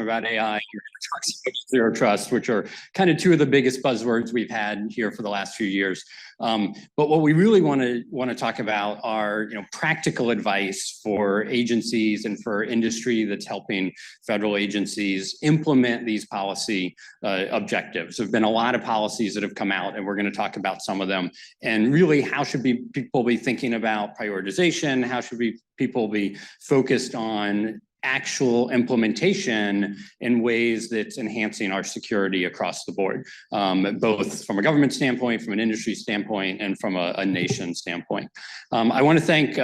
about AI, you're going to talk about zero trust, which are kind of two of the biggest buzzwords we've had here for the last few years. But what we really want to talk about are practical advice for agencies and for industry that's helping federal agencies implement these policy objectives. There have been a lot of policies that have come out, and we're going to talk about some of them. And really, how should people be thinking about prioritization? How should people be focused on actual implementation in ways that's enhancing our security across the board, both from a government standpoint, from an industry standpoint, and from a nation standpoint. I want to thank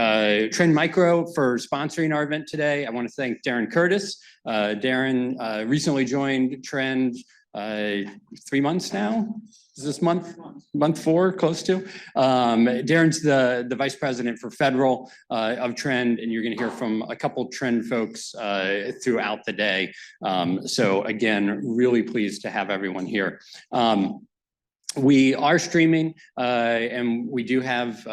Trend Micro for sponsoring our event today. I want to thank Darren Curtis. Darren recently joined Trend 3 months now. Is this month 4, close to? Darren's the vice president for federal of Trend, and you're going to hear from a couple Trend folks throughout the day. So again, really pleased to have everyone here. We are streaming, and we do have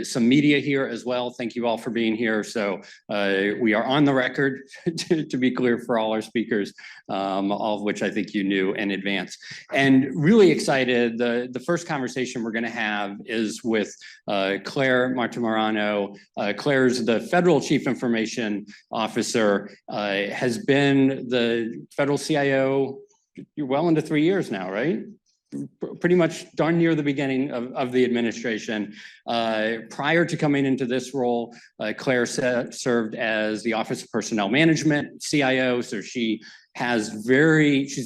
some media here as well. Thank you all for being here. So we are on the record, to be clear, for all our speakers, all of which I think you knew in advance. And really excited, the first conversation we're going to have is with Claire Martimorano. Claire's the Federal Chief Information Officer, has been the federal CIO, you're well into 3 years now, right? Pretty much darn near the beginning of the administration. Prior to coming into this role, Claire served as the Office of Personnel Management, CIO, so she's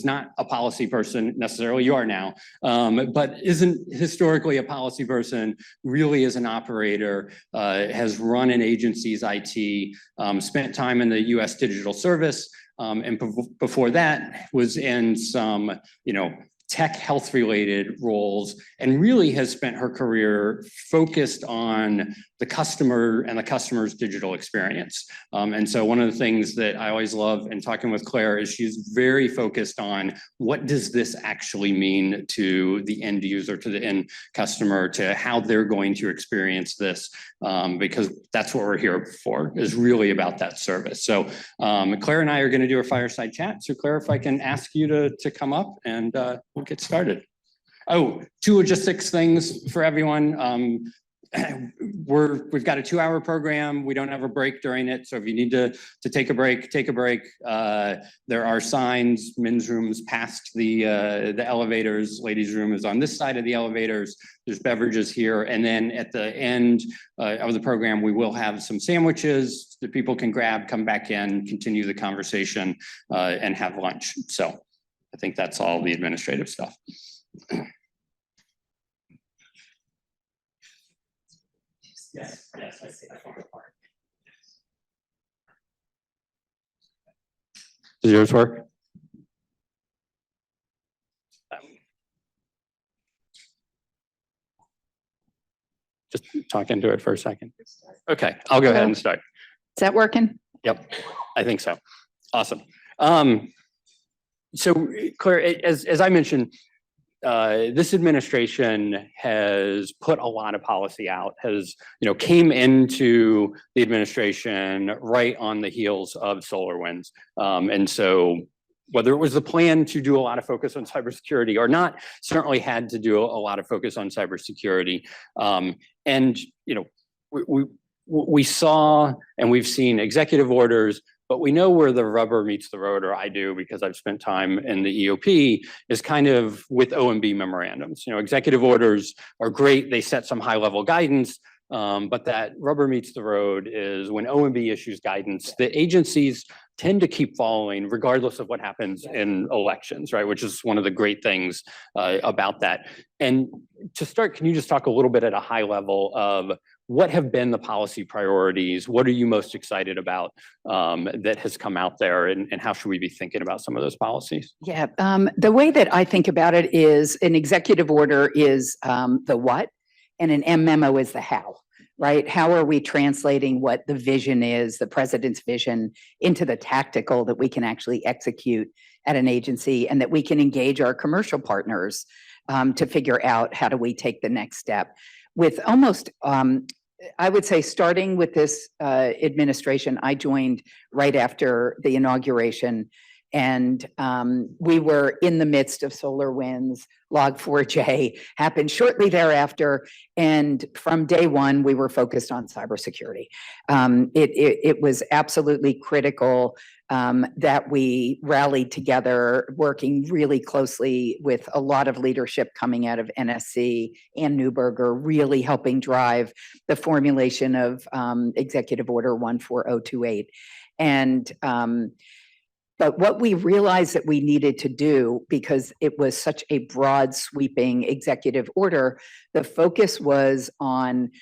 not a policy person necessarily, you are now, but isn't historically a policy person, really is an operator, has run an agency's IT, spent time in the US Digital Service, and before that was in some, tech health related roles, and really has spent her career focused on the customer and the customer's digital experience. And so one of the things that I always love in talking with Claire is she's very focused on what does this actually mean to the end user, to the end customer, to how they're going to experience this, because that's what we're here for, is really about that service. So Claire and I are going to do a fireside chat. So Claire, if I can ask you to come up, and we'll get started. Oh, 2 logistics things for everyone. We've got a 2-hour program. We don't have a break during it. So if you need to take a break, take a break. There are signs, men's rooms past the elevators. Ladies' room is on this side of the elevators. There's beverages here. And then at the end of the program, we will have some sandwiches that people can grab, come back in, continue the conversation, and have lunch. So I think that's all the administrative stuff. Yes, I see that part. Does yours work? Just talk into it for a second. Okay, I'll go ahead and start. Is that working? Yep, I think so. Awesome. So Claire, as I mentioned, this administration has put a lot of policy out, came into the administration right on the heels of SolarWinds. And so whether it was the plan to do a lot of focus on cybersecurity or not, certainly had to do a lot of focus on cybersecurity. And, we saw and we've seen executive orders, but we know where the rubber meets the road, or I do because I've spent time in the EOP, is kind of with OMB memorandums. Executive orders are great. They set some high level guidance, but that rubber meets the road is when OMB issues guidance, the agencies tend to keep following regardless of what happens in elections, right? Which is one of the great things about that. And to start, can you just talk a little bit at a high level of what have been the policy priorities? What are you most excited about that has come out there, and how should we be thinking about some of those policies? Yeah, the way that I think about it is an executive order is the what, and an M memo is the how, right? How are we translating what the vision is, the president's vision, into the tactical that we can actually execute at an agency, and that we can engage our commercial partners to figure out how do we take the next step. With almost, I would say, starting with this administration, I joined right after the inauguration, And we were in the midst of SolarWinds. Log4j happened shortly thereafter. And from day one, we were focused on cybersecurity. It was absolutely critical that we rallied together, working really closely with a lot of leadership coming out of NSC and Neuberger, really helping drive the formulation of Executive Order 14028. And but what we realized that we needed to do, because it was such a broad sweeping executive order, the focus was on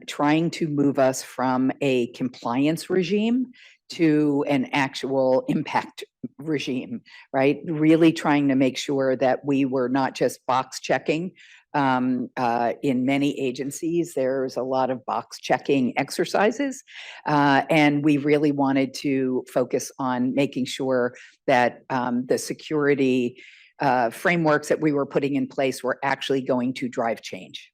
trying to move us from a compliance regime to an actual impact regime, right? Really trying to make sure that we were not just box checking. In many agencies, there's a lot of box checking exercises, and we really wanted to focus on making sure that the security frameworks that we were putting in place were actually going to drive change.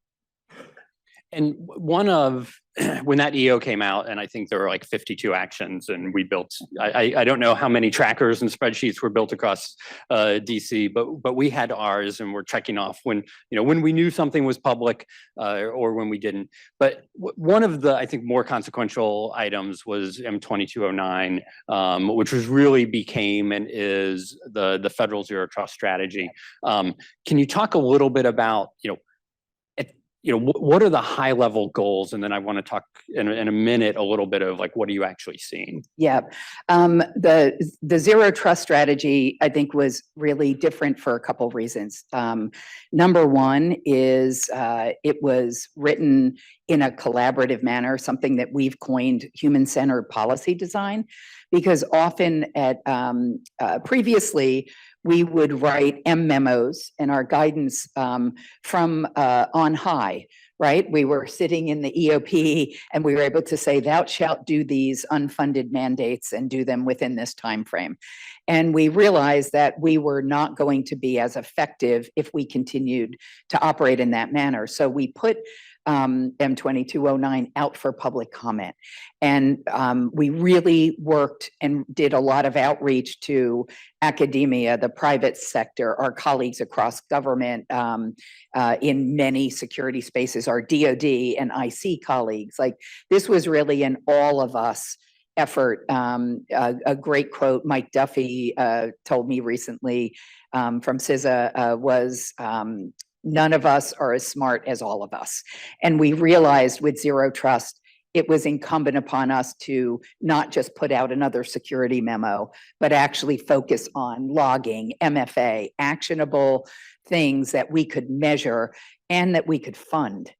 And one of, when that EO came out, and I think there were like 52 actions, and we built, I don't know how many trackers and spreadsheets were built across DC, but we had ours, and we're checking off when, when we knew something was public or when we didn't. But one of the, I think, more consequential items was M2209, which was really became and is the federal zero trust strategy. Can you talk a little bit about, what are the high level goals? And then I want to talk in a minute a little bit of like, what are you actually seeing? Yeah, the zero trust strategy, I think, was really different for a couple of reasons. Number one is it was written in a collaborative manner, something that we've coined human-centered policy design, because often at previously, we would write memos and our guidance from on high, right? We were sitting in the EOP and we were able to say, thou shalt do these unfunded mandates and do them within this time frame. And we realized that we were not going to be as effective if we continued to operate in that manner. So we put M2209 out for public comment. And we really worked and did a lot of outreach to academia, the private sector, our colleagues across government in many security spaces, our DoD and IC colleagues. Like, this was really an all of us effort. A great quote Mike Duffy told me recently from CISA was, none of us are as smart as all of us. And we realized with zero trust, it was incumbent upon us to not just put out another security memo, but actually focus on logging, MFA, actionable things that we could measure and that we could fund,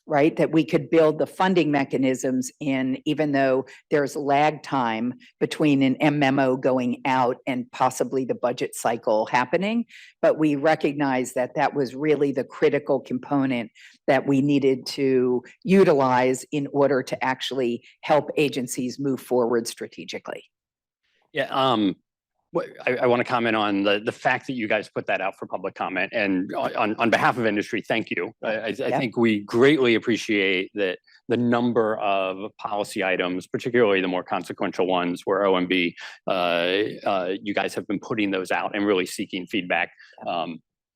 right? That we could build the funding mechanisms in, even though there's lag time between an M memo going out and possibly the budget cycle happening. But we recognize that that was really the critical component that we needed to utilize in order to actually help agencies move forward strategically. Yeah, I want to comment on the fact that you guys put that out for public comment, and on behalf of industry, thank you. I think we greatly appreciate that the number of policy items, particularly the more consequential ones where OMB, you guys have been putting those out and really seeking feedback.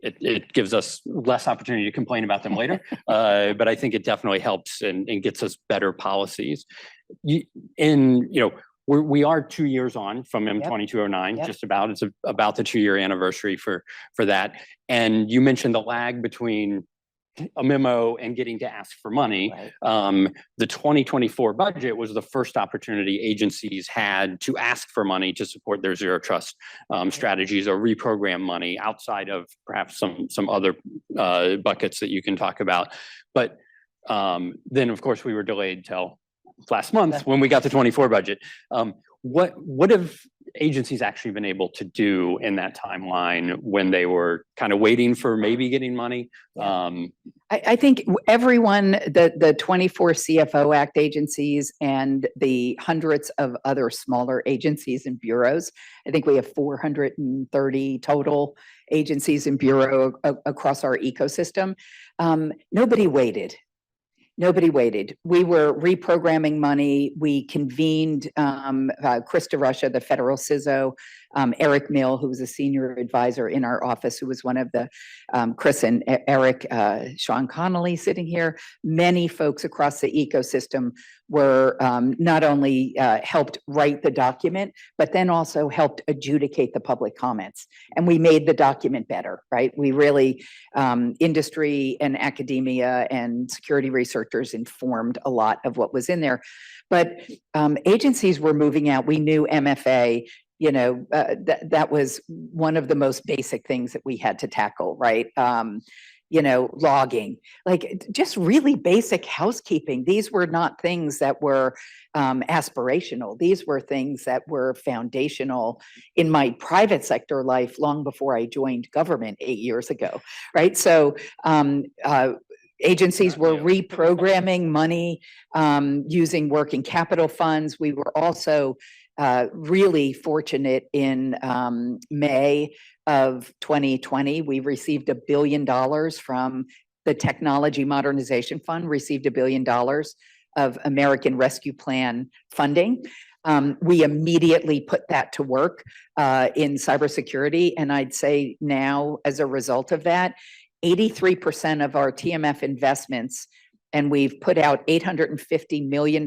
It gives us less opportunity to complain about them later, but I think it definitely helps and gets us better policies. We are 2 years on from M2209, just about. It's about the 2-year anniversary for that. And you mentioned the lag between a memo and getting to ask for money. Right. The 2024 budget was the first opportunity agencies had to ask for money to support their zero trust strategies or reprogram money outside of perhaps some other buckets that you can talk about. But then, of course, we were delayed till last month when we got the 24 budget. What have agencies actually been able to do in that timeline when they were kind of waiting for maybe getting money? I think everyone, the 24 CFO Act agencies and the hundreds of other smaller agencies and bureaus, I think we have 430 total agencies and bureau across our ecosystem. Nobody waited. Nobody waited. We were reprogramming money. We convened Krista Russia, the federal CISO, Eric Mill, who was a senior advisor in our office, who was one of the, Chris and Eric, Sean Connolly sitting here, many folks across the ecosystem were not only helped write the document, but then also helped adjudicate the public comments. And we made the document better, right? We really, industry and academia and security researchers informed a lot of what was in there. But agencies were moving out. We knew MFA, that was one of the most basic things that we had to tackle, right? Logging, like just really basic housekeeping. These were not things that were aspirational. These were things that were foundational in my private sector life long before I joined government 8 years ago, right? So agencies were reprogramming money using working capital funds. We were also really fortunate in May of 2020. We received $1 billion from the Technology Modernization Fund, received $1 billion of American Rescue Plan funding. We immediately put that to work in cybersecurity. And I'd say now, as a result of that, 83% of our TMF investments, and we've put out $850 million,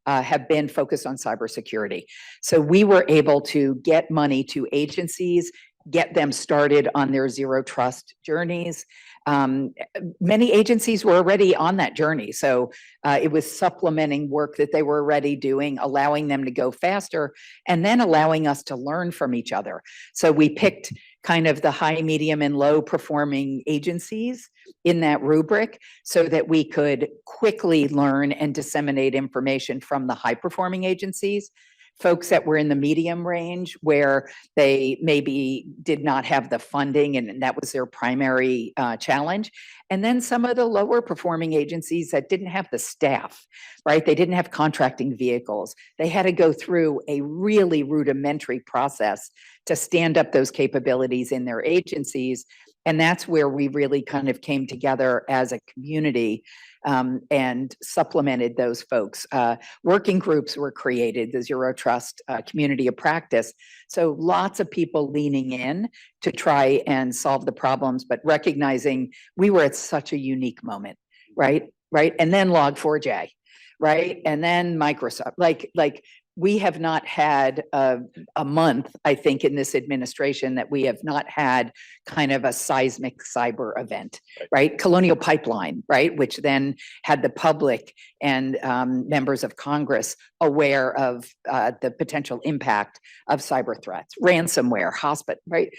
have been focused on cybersecurity. So we were able to get money to agencies, get them started on their zero trust journeys. Many agencies were already on that journey. So it was supplementing work that they were already doing, allowing them to go faster, and then allowing us to learn from each other. So we picked kind of the high, medium, and low performing agencies in that rubric so that we could quickly learn and disseminate information from the high performing agencies. Folks that were in the medium range where they maybe did not have the funding and that was their primary challenge. And then some of the lower performing agencies that didn't have the staff, right? They didn't have contracting vehicles. They had to go through a really rudimentary process to stand up those capabilities in their agencies. And that's where we really kind of came together as a community and supplemented those folks. Working groups were created, the Zero Trust Community of Practice. So lots of people leaning in to try and solve the problems, but recognizing we were at such a unique moment, right? And then Log4j, right? And then Microsoft, like we have not had a month, I think, in this administration that we have not had kind of a seismic cyber event, right? Colonial Pipeline, right? Which then had the public and members of Congress aware of the potential impact of cyber threats, ransomware, hospital, right?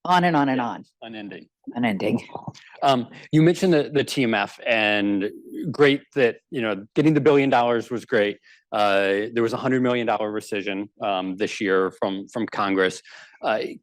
On and on and on. Unending. You mentioned the TMF, and great that, getting the $1 billion was great. There was a $100 million rescission this year from Congress. What's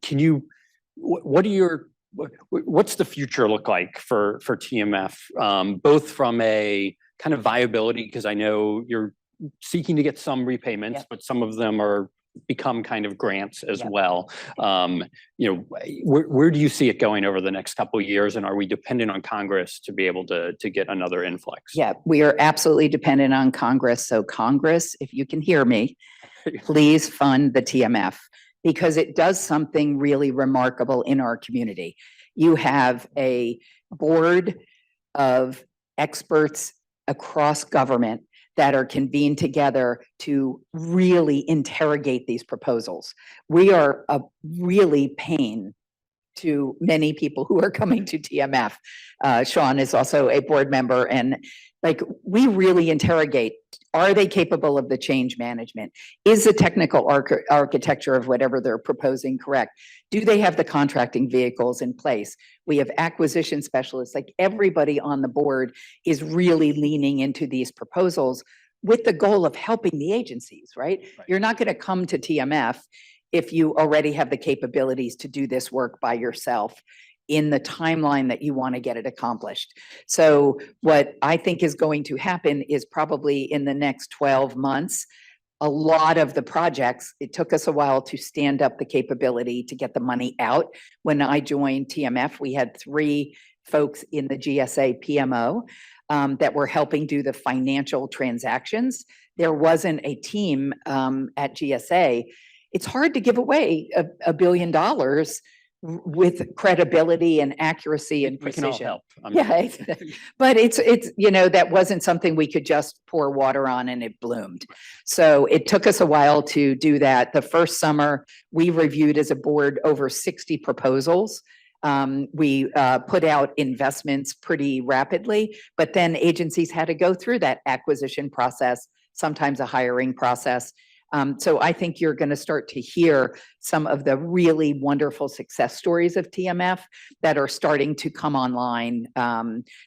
the future look like for TMF, both from a kind of viability, because I know you're seeking to get some repayments, but some of them are become kind of grants as well. Where do you see it going over the next couple of years, and are we dependent on Congress to be able to get another influx? Yeah, we are absolutely dependent on Congress. So Congress, if you can hear me, please fund the TMF because it does something really remarkable in our community. You have a board of experts across government that are convened together to really interrogate these proposals. We are a really pain to many people who are coming to TMF. Sean is also a board member, and we really interrogate, are they capable of the change management? Is the technical architecture of whatever they're proposing correct? Do they have the contracting vehicles in place? We have acquisition specialists, everybody on the board is really leaning into these proposals with the goal of helping the agencies, right? You're not going to come to TMF if you already have the capabilities to do this work by yourself in the timeline that you want to get it accomplished. So what I think is going to happen is probably in the next 12 months, a lot of the projects, it took us a while to stand up the capability to get the money out. When I joined TMF, we had 3 folks in the GSA PMO that were helping do the financial transactions. There wasn't a team at GSA. it's hard to give away $1 billion with credibility and accuracy and We can all precision. help. Yeah, but it's, that wasn't something we could just pour water on and it bloomed. So it took us a while to do that. The first summer, we reviewed as a board over 60 proposals. We put out investments pretty rapidly, but then agencies had to go through that acquisition process, sometimes a hiring process. So I think you're going to start to hear some of the really wonderful success stories of TMF that are starting to come online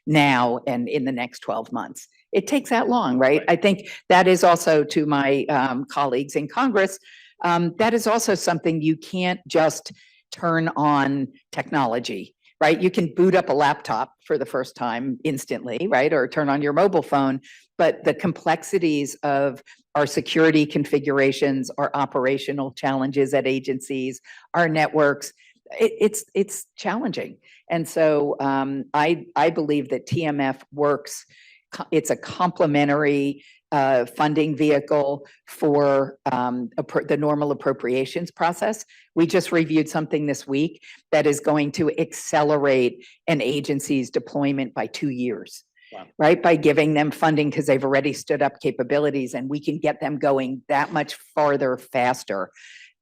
now and in the next 12 months. It takes that long, right? I think that is also, to my colleagues in Congress, that is also something you can't just turn on technology, right? You can boot up a laptop for the first time instantly, right? Or turn on your mobile phone, but the complexities of our security configurations, our operational challenges at agencies, our networks, it's challenging. And so I believe that TMF works. It's a complementary funding vehicle for the normal appropriations process. We just reviewed something this week that is going to accelerate an agency's deployment by 2 years. Wow. Right? By giving them funding because they've already stood up capabilities and we can get them going that much farther, faster.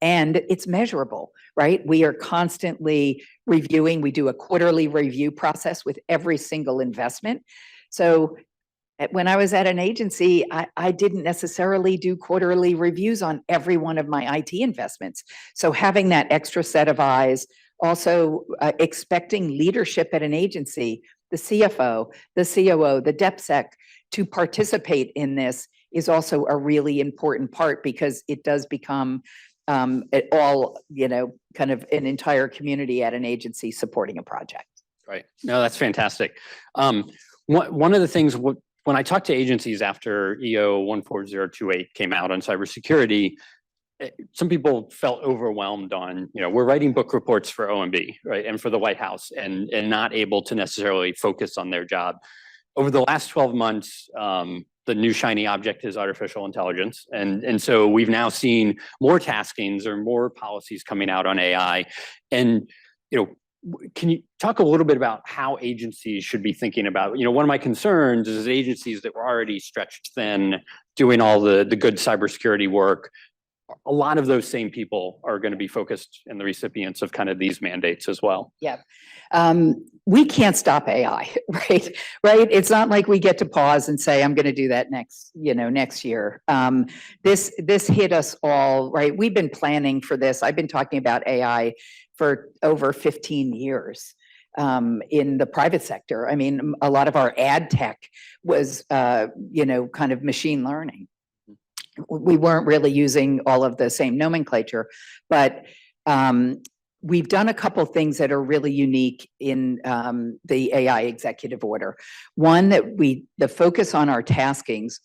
And it's measurable, right? We are constantly reviewing. We do a quarterly review process with every single investment. So when I was at an agency, I didn't necessarily do quarterly reviews on every one of my IT investments. So having that extra set of eyes, also expecting leadership at an agency, the CFO, the COO, the DepSec to participate in this is also a really important part because it does become it all, kind of an entire community at an agency supporting a project. Right. No, that's fantastic. One of the things when I talked to agencies after EO 14028 came out on cybersecurity, some people felt overwhelmed on, we're writing book reports for OMB, right, and for the White House, and not able to necessarily focus on their job. Over the last 12 months, the new shiny object is artificial intelligence, and so we've now seen more taskings or more policies coming out on AI, and can you talk a little bit about how agencies should be thinking about, one of my concerns is agencies that were already stretched thin, doing all the good cybersecurity work. A lot of those same people are going to be focused in the recipients of kind of these mandates as well. Yeah. We can't stop AI, right? Right. It's not like we get to pause and say, I'm going to do that next year. This hit us all, right? We've been planning for this. I've been talking about AI for over 15 years. In the private sector. I mean, a lot of our ad tech was, kind of machine learning. We weren't really using all of the same nomenclature, but we've done a couple things that are really unique in the AI executive order. One, the focus on our taskings,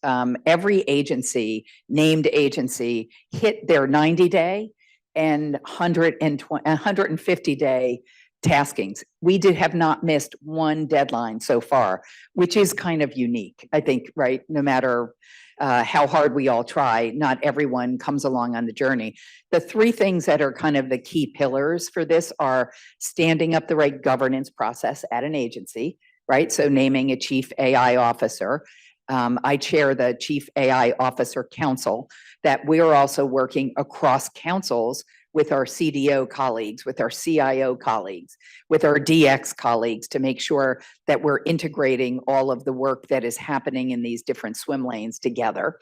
every agency, named agency, hit their 90-day and 150-day taskings. We have not missed one deadline so far, which is kind of unique, I think, right? No matter how hard we all try, not everyone comes along on the journey. The three things that are kind of the key pillars for this are standing up the right governance process at an agency, right? So naming a chief AI officer. I chair the Chief AI Officer Council, that we're also working across councils with our CDO colleagues, with our CIO colleagues, with our DX colleagues to make sure that we're integrating all of the work that is happening in these different swim lanes together.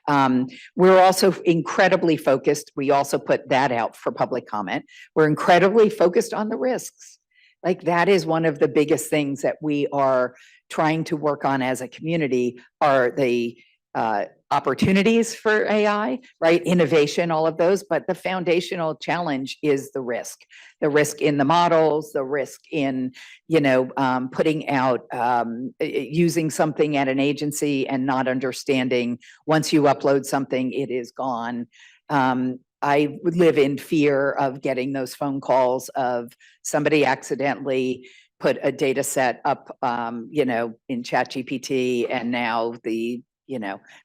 We're also incredibly focused. We also put that out for public comment. We're incredibly focused on the risks. Like that is one of the biggest things that we are trying to work on as a community are the opportunities for AI, right? Innovation, all of those, but the foundational challenge is the risk in the models, the risk in, putting out, using something at an agency and not understanding once you upload something, it is gone. I live in fear of getting those phone calls of somebody accidentally put a data set up, in ChatGPT, and now the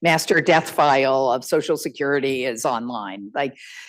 master death file of Social Security is online.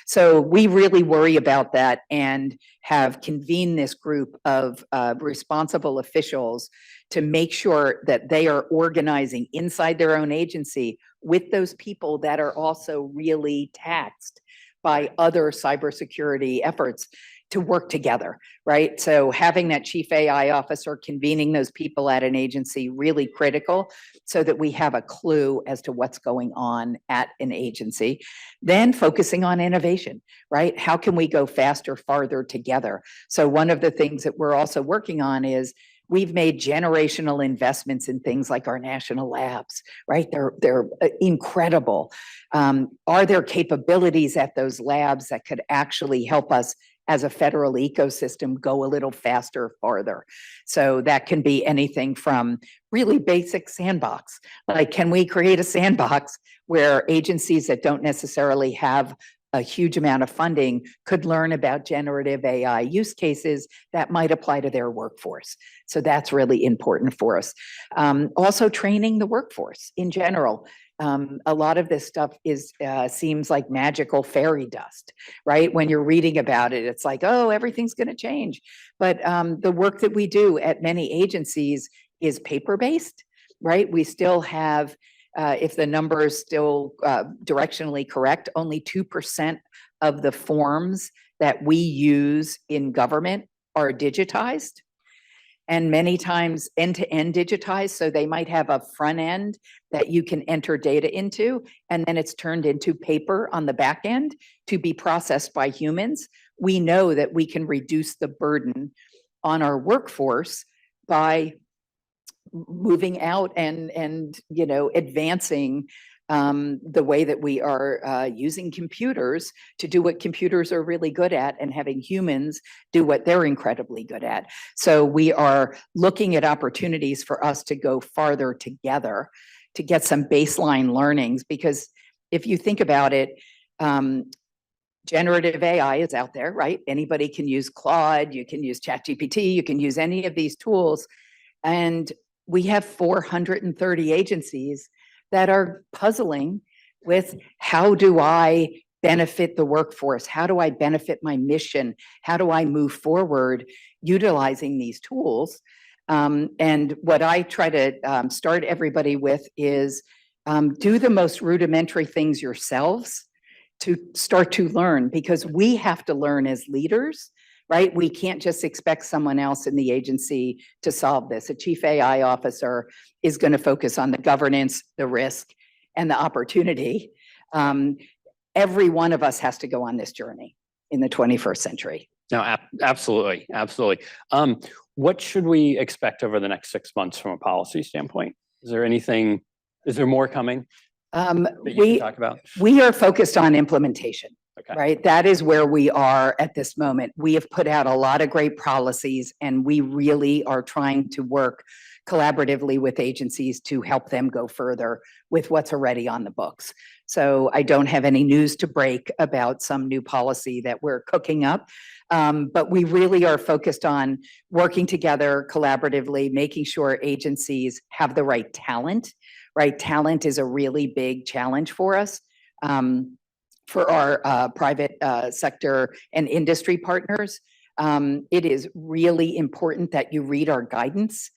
So we really worry about that and have convened this group of responsible officials to make sure that they are organizing inside their own agency with those people that are also really taxed by other cybersecurity efforts to work together, right? So having that chief AI officer convening those people at an agency really critical so that we have a clue as to what's going on at an agency. Then focusing on innovation, right? How can we go faster, farther together? So one of the things that we're also working on is we've made generational investments in things like our national labs, right? They're incredible. Are there capabilities at those labs that could actually help us as a federal ecosystem go a little faster, farther? So that can be anything from really basic sandbox. Like, can we create a sandbox where agencies that don't necessarily have a huge amount of funding could learn about generative AI use cases that might apply to their workforce? So that's really important for us. Also training the workforce in general. A lot of this stuff seems like magical fairy dust, right? When you're reading about it, it's like, oh, everything's going to change. But the work that we do at many agencies is paper-based, right? We still have, if the number is still directionally correct, only 2% of the forms that we use in government are digitized. And many times end-to-end digitized. So they might have a front end that you can enter data into, and then it's turned into paper on the back end to be processed by humans. We know that we can reduce the burden on our workforce by moving out and advancing the way that we are using computers to do what computers are really good at and having humans do what they're incredibly good at. So we are looking at opportunities for us to go farther together to get some baseline learnings, because if you think about it, generative AI is out there, right? Anybody can use Claude, you can use ChatGPT, you can use any of these tools. And we have 430 agencies that are puzzling with, how do I benefit the workforce? How do I benefit my mission? How do I move forward utilizing these tools? And what I try to start everybody with is do the most rudimentary things yourselves to start to learn, because we have to learn as leaders, right? We can't just expect someone else in the agency to solve this. A chief AI officer is going to focus on the governance, the risk, and the opportunity. Every one of us has to go on this journey in the 21st century. No, absolutely, absolutely. What should we expect over the next 6 months from a policy standpoint? Is there more coming that you can talk about? We are focused on implementation. Okay. Right? That is where we are at this moment. We have put out a lot of great policies, and we really are trying to work collaboratively with agencies to help them go further with what's already on the books. So I don't have any news to break about some new policy that we're cooking up, but we really are focused on working together collaboratively, making sure agencies have the right talent, right? Talent is a really big challenge for us. For our private sector and industry partners, it is really important that you read our guidance.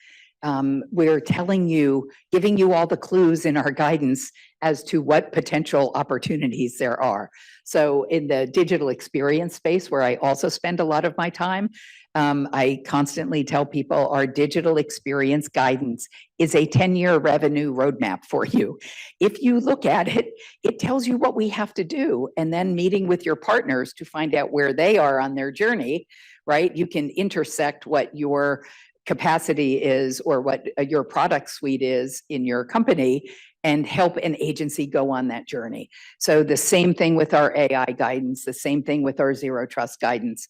We're telling you, giving you all the clues in our guidance as to what potential opportunities there are. So in the digital experience space, where I also spend a lot of my time, I constantly tell people our digital experience guidance is a 10-year revenue roadmap for you. If you look at it, it tells you what we have to do, and then meeting with your partners to find out where they are on their journey, right? You can intersect what your capacity is or what your product suite is in your company and help an agency go on that journey. So the same thing with our AI guidance, the same thing with our zero trust guidance.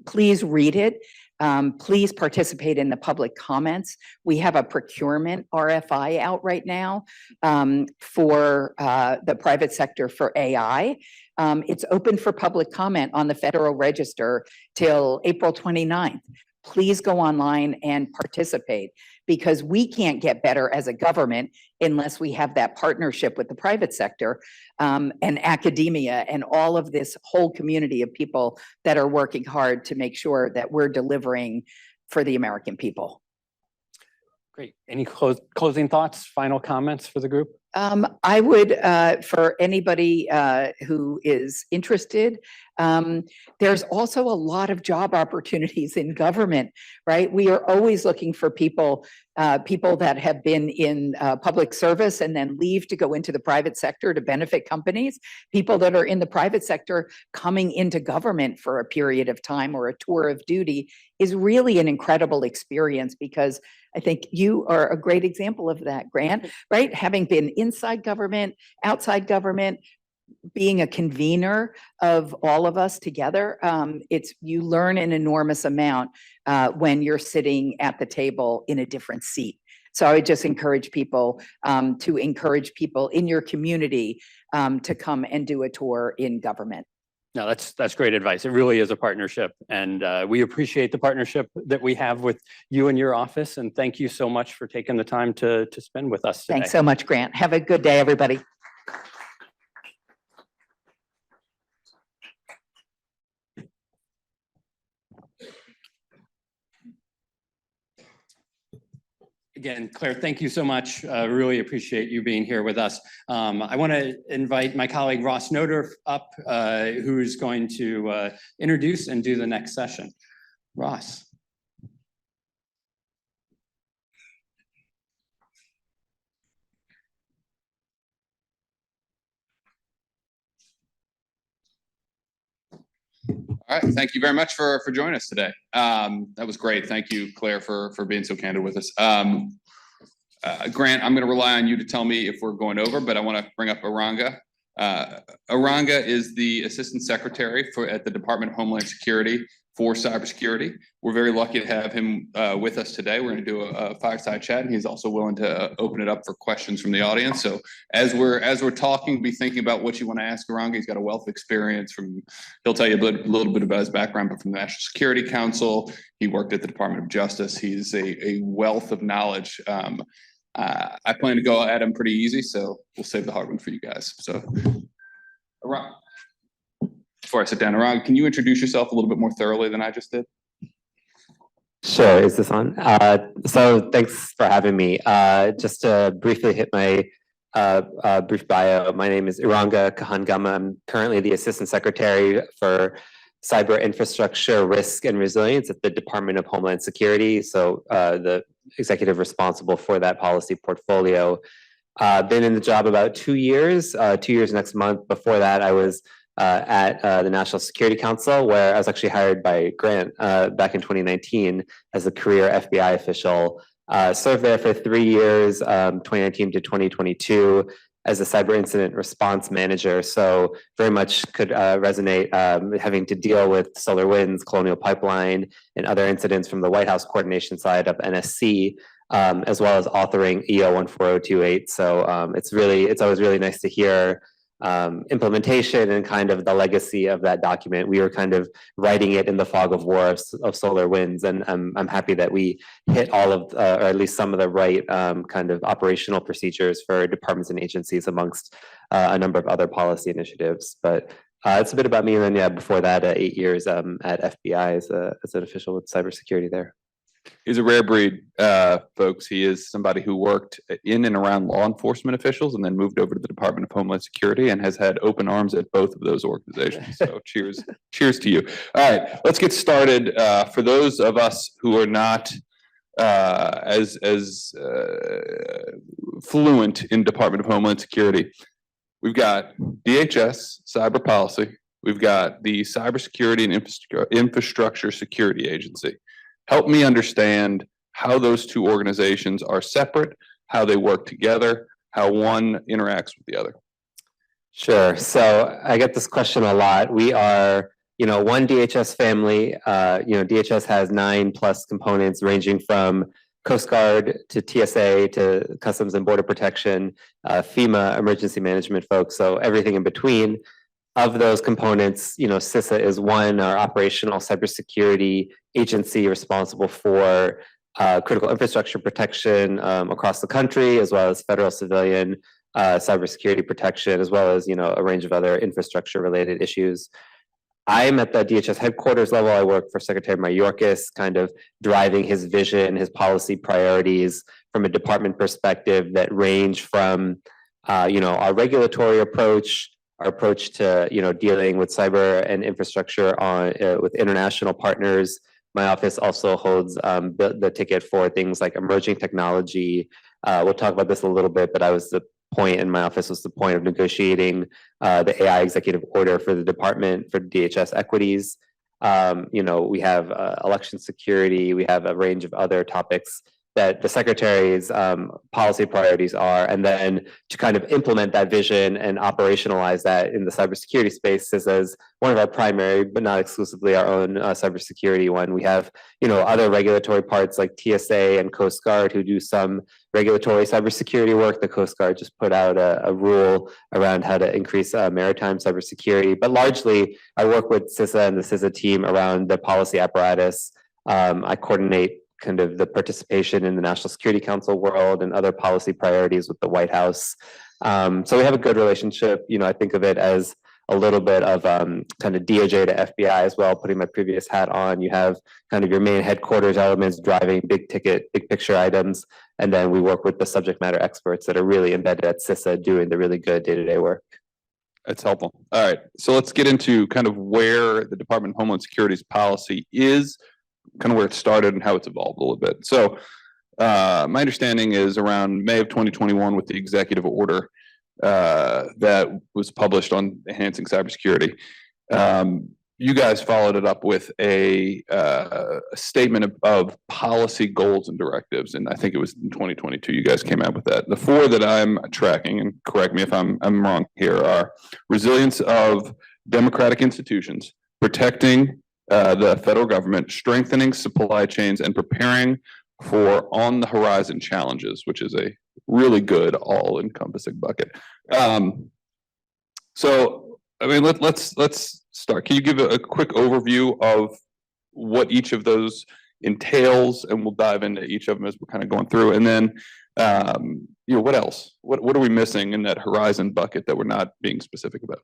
Please read it. Please participate in the public comments. We have a procurement RFI out right now for the private sector for AI. It's open for public comment on the Federal Register till April 29th. Please go online and participate, because we can't get better as a government unless we have that partnership with the private sector and academia and all of this whole community of people that are working hard to make sure that we're delivering for the American people. Great. Any closing thoughts, final comments for the group? I would, for anybody who is interested, there's also a lot of job opportunities in government, right? We are always looking for people that have been in public service and then leave to go into the private sector to benefit companies, people that are in the private sector coming into government for a period of time or a tour of duty is really an incredible experience, because I think you are a great example of that, Grant, right? Having been inside government, outside government, being a convener of all of us together, you learn an enormous amount when you're sitting at the table in a different seat. So I would just encourage people to encourage people in your community to come and do a tour in government. No, that's great advice. It really is a partnership, and we appreciate the partnership that we have with you and your office. And thank you so much for taking the time to spend with us today. Thanks so much, Grant. Have a good day, everybody. Again, Claire, thank you so much. Really appreciate you being here with us. I want to invite my colleague Ross Noder up, who's going to introduce and do the next session. Ross. All right, thank you very much for joining us today. That was great. Thank you, Claire, for being so candid with us. Grant, I'm going to rely on you to tell me if we're going over, but I want to bring up Aranga. Aranga is the Assistant Secretary at the Department of Homeland Security for cybersecurity. We're very lucky to have him with us today. We're going to do a fireside chat, and he's also willing to open it up for questions from the audience. So as we're talking, be thinking about what you want to ask Aranga. He's got a wealth of experience he'll tell you a little bit about his background, but from the National Security Council, he worked at the Department of Justice. He's a wealth of knowledge. I plan to go at him pretty easy, so we'll save the hard one for you guys. So, before I sit down, Aranga, can you introduce yourself a little bit more thoroughly than I just did? Sure. Is this on? So thanks for having me. Just to briefly hit my brief bio, my name is Iranga Kahangama. I'm currently the Assistant Secretary for Cyber Infrastructure Risk and Resilience at the Department of Homeland Security. So the executive responsible for that policy portfolio. Been in the job about 2 years, 2 years next month. Before that, I was at the National Security Council, where I was actually hired by Grant back in 2019 as a career FBI official. Served there for 3 years, 2019 to 2022, as a cyber incident response manager. So very much could resonate having to deal with SolarWinds, Colonial Pipeline, and other incidents from the White House coordination side of NSC, as well as authoring EO 14028. So it's always really nice to hear implementation and kind of the legacy of that document. We were kind of writing it in the fog of war of SolarWinds, and I'm happy that we hit all of, or at least some of the right kind of operational procedures for departments and agencies amongst a number of other policy initiatives. But it's a bit about me, and then yeah, before that, 8 years at FBI as an official with cybersecurity there. He's a rare breed, folks. He is somebody who worked in and around law enforcement officials and then moved over to the Department of Homeland Security and has had open arms at both of those organizations. So cheers to you. All right, let's get started. For those of us who are not as fluent in Department of Homeland Security, we've got DHS, cyber policy. We've got the Cybersecurity and Infrastructure Security Agency. Help me understand how those two organizations are separate, how they work together, how one interacts with the other. Sure. So I get this question a lot. We are, one DHS family. DHS has 9+ components ranging from Coast Guard to TSA to Customs and Border Protection, FEMA, emergency management folks, so everything in between. Of those components, CISA is one, our operational cybersecurity agency responsible for critical infrastructure protection across the country, as well as federal civilian cybersecurity protection, as well as, a range of other infrastructure related issues. I'm at the DHS headquarters level. I work for Secretary Mayorkas, kind of driving his vision, his policy priorities from a department perspective that range from, our regulatory approach, our approach to, dealing with cyber and infrastructure with international partners. My office also holds the ticket for things like emerging technology. We'll talk about this a little bit, but my office was the point of negotiating the AI executive order for the department for DHS equities. We have election security, we have a range of other topics that the secretary's policy priorities are, and then to kind of implement that vision and operationalize that in the cybersecurity space is as one of our primary, but not exclusively our own cybersecurity one. We have, other regulatory parts like TSA and Coast Guard who do some regulatory cybersecurity work. The Coast Guard just put out a rule around how to increase maritime cybersecurity, but largely I work with CISA and the CISA team around the policy apparatus. I coordinate kind of the participation in the National Security Council world and other policy priorities with the White House. So we have a good relationship. I think of it as a little bit of kind of DOJ to FBI as well, putting my previous hat on. You have kind of your main headquarters elements driving big ticket, big picture items. And then we work with the subject matter experts that are really embedded at CISA doing the really good day-to-day work. That's helpful. All right. So let's get into kind of where the Department of Homeland Security's policy is, kind of where it started and how it's evolved a little bit. So my understanding is around May of 2021 with the executive order that was published on enhancing cybersecurity. You guys followed it up with a statement of policy goals and directives, and I think it was in 2022 you guys came out with that. The four that I'm tracking, and correct me if I'm wrong here, are resilience of democratic institutions, protecting the federal government, strengthening supply chains, and preparing for on the horizon challenges, which is a really good all-encompassing bucket. So, I mean, let's start. Can you give a quick overview of what each of those entails, and we'll dive into each of them as we're kind of going through, and then what else? What are we missing in that horizon bucket that we're not being specific about?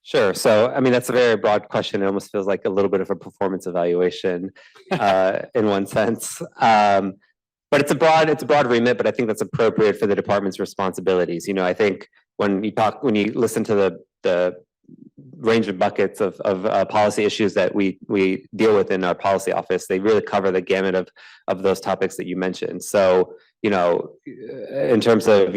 Sure. So, I mean, that's a very broad question. It almost feels like a little bit of a performance evaluation in one sense. But it's a broad remit, but I think that's appropriate for the department's responsibilities. I think when you listen to the range of buckets of policy issues that we deal with in our policy office, they really cover the gamut of those topics that you mentioned. So, in terms of,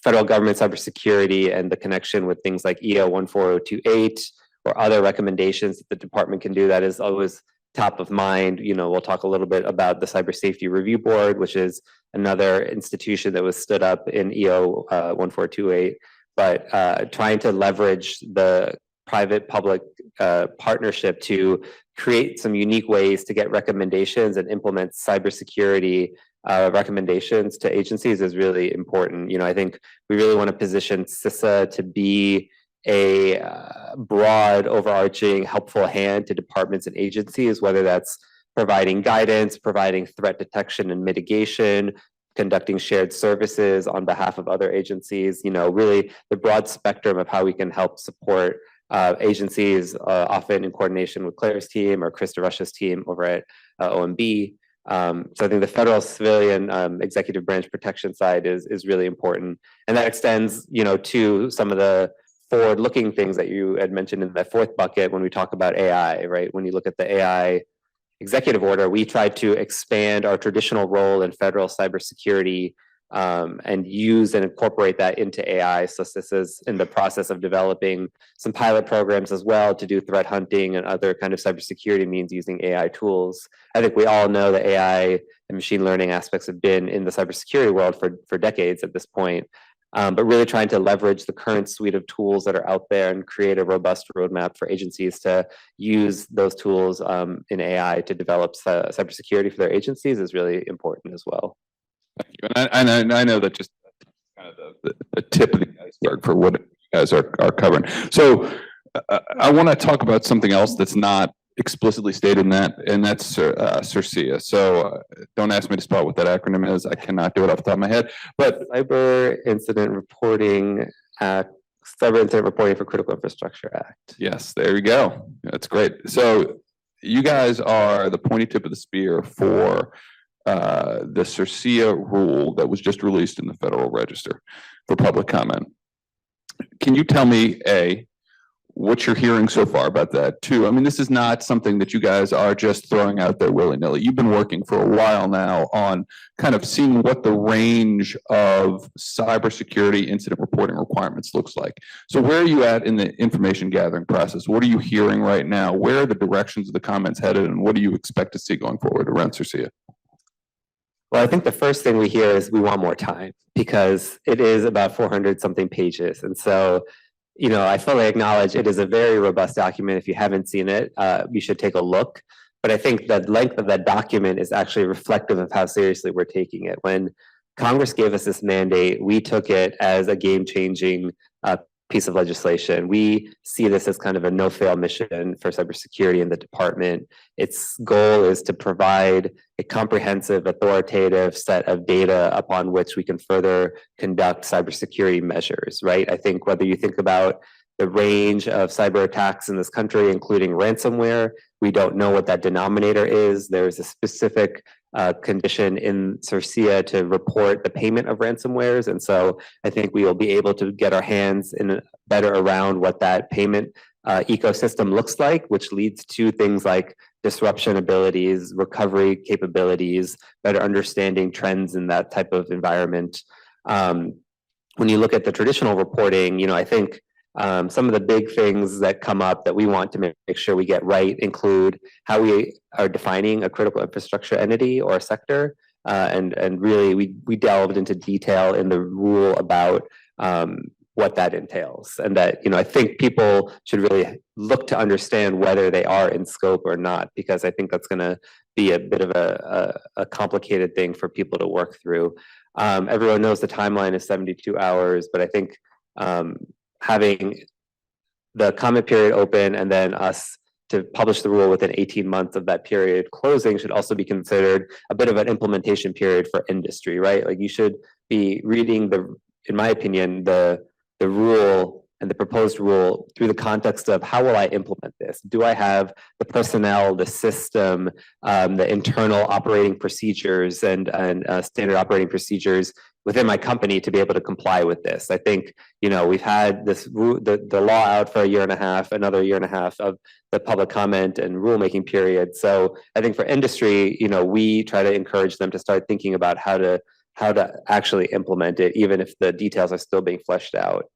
federal government cybersecurity and the connection with things like EO 14028 or other recommendations that the department can do, that is always top of mind. We'll talk a little bit about the Cyber Safety Review Board, which is another institution that was stood up in EO 14028, but trying to leverage the private-public partnership to create some unique ways to get recommendations and implement cybersecurity recommendations to agencies is really important. I think we really want to position CISA to be a broad, overarching, helpful hand to departments and agencies, whether that's providing guidance, providing threat detection and mitigation, conducting shared services on behalf of other agencies, really the broad spectrum of how we can help support agencies, often in coordination with Claire's team or Krista Rush's team over at OMB. So I think the federal civilian executive branch protection side is really important. And that extends, to some of the forward-looking things that you had mentioned in that fourth bucket when we talk about AI, right? When you look at the AI executive order, we tried to expand our traditional role in federal cybersecurity and use and incorporate that into AI. So this is in the process of developing some pilot programs as well to do threat hunting and other kind of cybersecurity means using AI tools. I think we all know that AI and machine learning aspects have been in the cybersecurity world for decades at this point. But really trying to leverage the current suite of tools that are out there and create a robust roadmap for agencies to use those tools in AI to develop cybersecurity for their agencies is really important as well. Thank you. And I know that just kind of the tip of the iceberg for what you guys are covering. So I want to talk about something else that's not explicitly stated in that, and that's CERCIA. So don't ask me to spell what that acronym is. I cannot do it off the top of my head. But Cyber Incident Reporting Act, Cyber Incident Reporting for Critical Infrastructure Act. yes, there you go. That's great. So you guys are the pointy tip of the spear for the CERCIA rule that was just released in the Federal Register for public comment. Can you tell me, A, what you're hearing so far about that? Two, I mean, this is not something that you guys are just throwing out there willy-nilly. You've been working for a while now on kind of seeing what the range of cybersecurity incident reporting requirements looks like. So where are you at in the information gathering process? What are you hearing right now? Where are the directions of the comments headed, and what do you expect to see going forward around CERCIA? Well, I think the first thing we hear is we want more time because it is about 400 something pages. And so, you know, I fully acknowledge it is a very robust document. If you haven't seen it, you should take a look. But I think the length of that document is actually reflective of how seriously we're taking it. When Congress gave us this mandate, we took it as a game-changing piece of legislation. We see this as kind of a no-fail mission for cybersecurity in the department. Its goal is to provide a comprehensive, authoritative set of data upon which we can further conduct cybersecurity measures, right? I think whether you think about the range of cyber attacks in this country, including ransomware, we don't know what that denominator is. There's a specific condition in CERCIA to report the payment of ransomwares. And so I think we will be able to get our hands in better around what that payment ecosystem looks like, which leads to things like disruption abilities, recovery capabilities, better understanding trends in that type of environment. When you look at the traditional reporting, you know, I think some of the big things that come up that we want to make sure we get right include how we are defining a critical infrastructure entity or a sector. And really, we delved into detail in the rule about what that entails. And that, you know, I think people should really look to understand whether they are in scope or not, because I think that's going to be a bit of a complicated thing for people to work through. Everyone knows the timeline is 72 hours, but I think having the comment period open and then us to publish the rule within 18 months of that period closing should also be considered a bit of an implementation period for industry, right? Like you should be reading in my opinion, the rule and the proposed rule through the context of how will I implement this? Do I have the personnel, the system, the internal operating procedures and standard operating procedures within my company to be able to comply with this? I think, you know, we've had this the law out for a year and a half, another year and a half of the public comment and rulemaking period. So I think for industry, you know, we try to encourage them to start thinking about how to actually implement it, even if the details are still being fleshed out.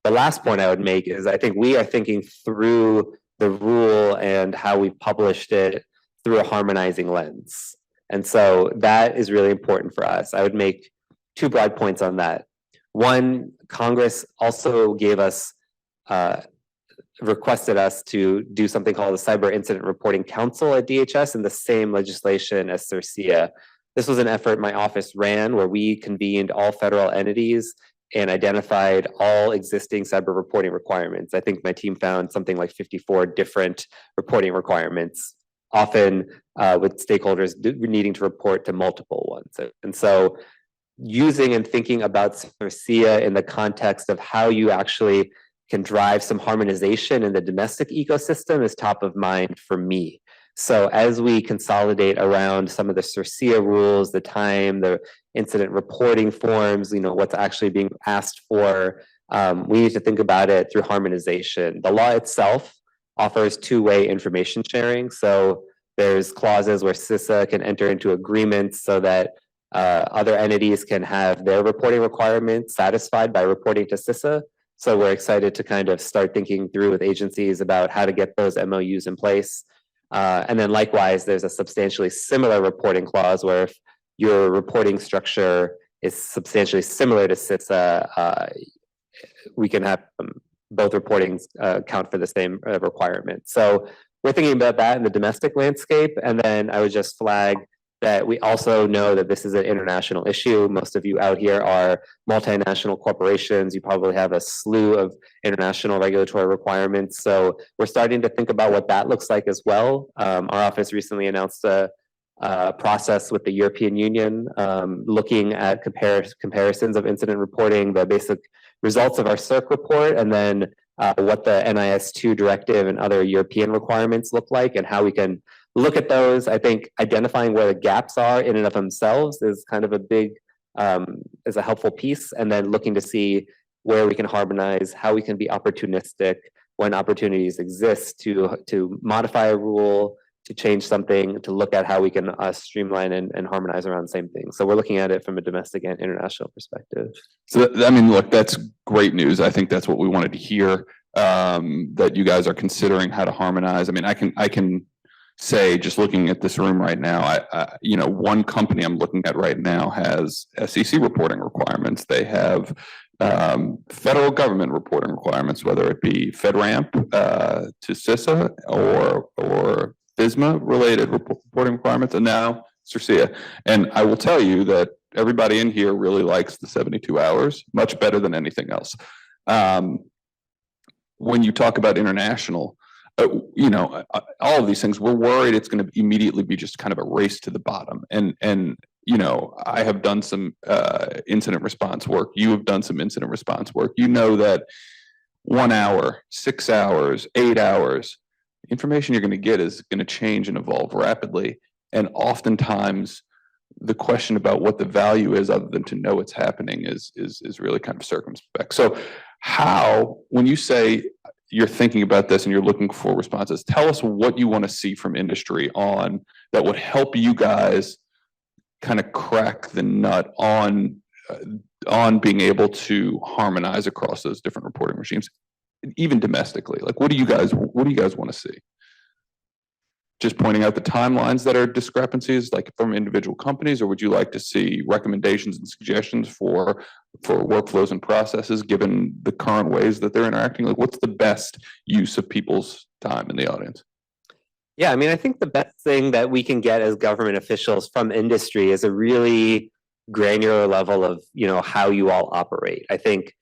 The last point I would make is I think we are thinking through the rule and how we published it through a harmonizing lens. And so that is really important for us. I would make two broad points on that. One, Congress also gave us, requested us to do something called the Cyber Incident Reporting Council at DHS in the same legislation as CERCIA. This was an effort my office ran where we convened all federal entities and identified all existing cyber reporting requirements. I think my team found something like 54 different reporting requirements, often with stakeholders needing to report to multiple ones. And so using and thinking about CERCIA in the context of how you actually can drive some harmonization in the domestic ecosystem is top of mind for me. So as we consolidate around some of the CERCIA rules, the time, the incident reporting forms, you know, what's actually being asked for, we need to think about it through harmonization. The law itself offers two-way information sharing. So there's clauses where CISA can enter into agreements so that other entities can have their reporting requirements satisfied by reporting to CISA. So we're excited to kind of start thinking through with agencies about how to get those MOUs in place. And then likewise, there's a substantially similar reporting clause where if your reporting structure is substantially similar to CISA, we can have both reportings count for the same requirement. So we're thinking about that in the domestic landscape. And then I would just flag that we also know that this is an international issue. Most of you out here are multinational corporations. You probably have a slew of international regulatory requirements. So we're starting to think about what that looks like as well. Our office recently announced a process with the European Union, looking at comparisons of incident reporting, the basic results of our CERC report, and then what the NIS2 directive and other European requirements look like, and how we can look at those. I think identifying where the gaps are in and of themselves is kind of a big, is a helpful piece, and then looking to see where we can harmonize, how we can be opportunistic when opportunities exist to modify a rule, to change something, to look at how we can streamline and harmonize around the same thing. So we're looking at it from a domestic and international perspective. So, I mean, look, that's great news. I think that's what we wanted to hear, that you guys are considering how to harmonize. I mean, I can say, just looking at this room right now, you know, one company I'm looking at right now has SEC reporting requirements. They have federal government reporting requirements, whether it be FedRAMP to CISA or FISMA related reporting requirements, and now CERCIA. And I will tell you that everybody in here really likes the 72 hours, much better than anything else. When you talk about international, you know, all of these things, we're worried it's going to immediately be just kind of a race to the bottom. And you know, I have done some incident response work. You have done some incident response work. You know that 1 hour, 6 hours, 8 hours, information you're going to get is going to change and evolve rapidly. And oftentimes, the question about what the value is, other than to know it's happening, is really kind of circumspect. So, how, when you say you're thinking about this and you're looking for responses, tell us what you want to see from industry on that would help you guys kind of crack the nut on being able to harmonize across those different reporting regimes, even domestically. Like, what do you guys want to see? Just pointing out the timelines that are discrepancies, like from individual companies, or would you like to see recommendations and suggestions for workflows and processes given the current ways that they're interacting? Like, what's the best use of people's time in the audience? Yeah, I mean, I think the best thing that we can get as government officials from industry is a really granular level of, you know, how you all operate. I think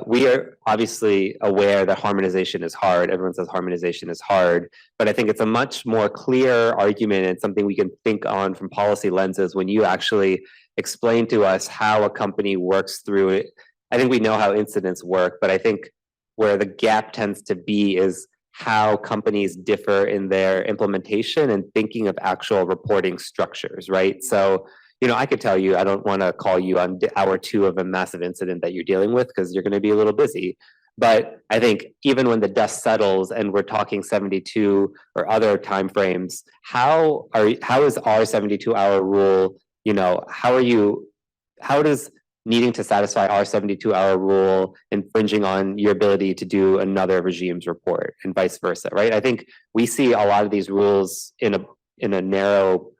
we are obviously aware that harmonization is hard. Everyone says harmonization is hard, but I think it's a much more clear argument and something we can think on from policy lenses when you actually explain to us how a company works through it. I think we know how incidents work, but I think where the gap tends to be is how companies differ in their implementation and thinking of actual reporting structures, right? So, you know, I could tell you, I don't want to call you on hour 2 of a massive incident that you're dealing with because you're going to be a little busy. But I think even when the dust settles and we're talking 72 or other timeframes, how is our 72-hour rule, you know, how does needing to satisfy our 72-hour rule infringing on your ability to do another regime's report and vice versa, right? I think we see a lot of these rules in a narrow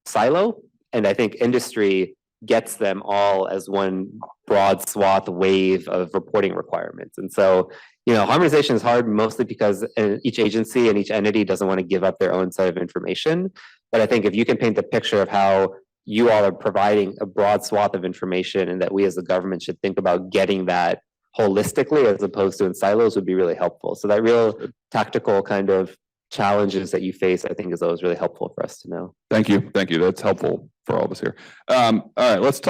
silo, and I think industry gets them all as one broad swath wave of reporting requirements. And so, you know, harmonization is hard mostly because each agency and each entity doesn't want to give up their own set of information. But I think if you can paint the picture of how you all are providing a broad swath of information and that we as the government should think about getting that holistically as opposed to in silos would be really helpful. So that real tactical kind of challenges that you face, I think, is always really helpful for us to know. Thank you. Thank you. That's helpful for all of us here. All right, let's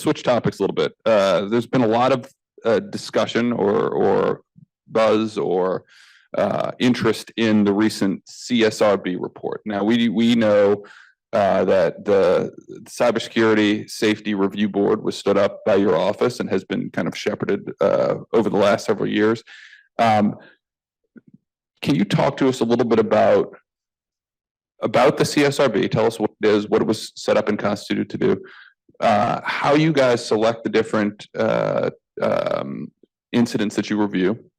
switch topics a little bit. There's been a lot of discussion or buzz or interest in the recent CSRB report. Now, we know that the Cybersecurity Safety Review Board was stood up by your office and has been kind of shepherded over the last several years. Can you talk to us a little bit about the CSRB? Tell us what it is, what it was set up and constituted to do, how you guys select the different incidents that you review,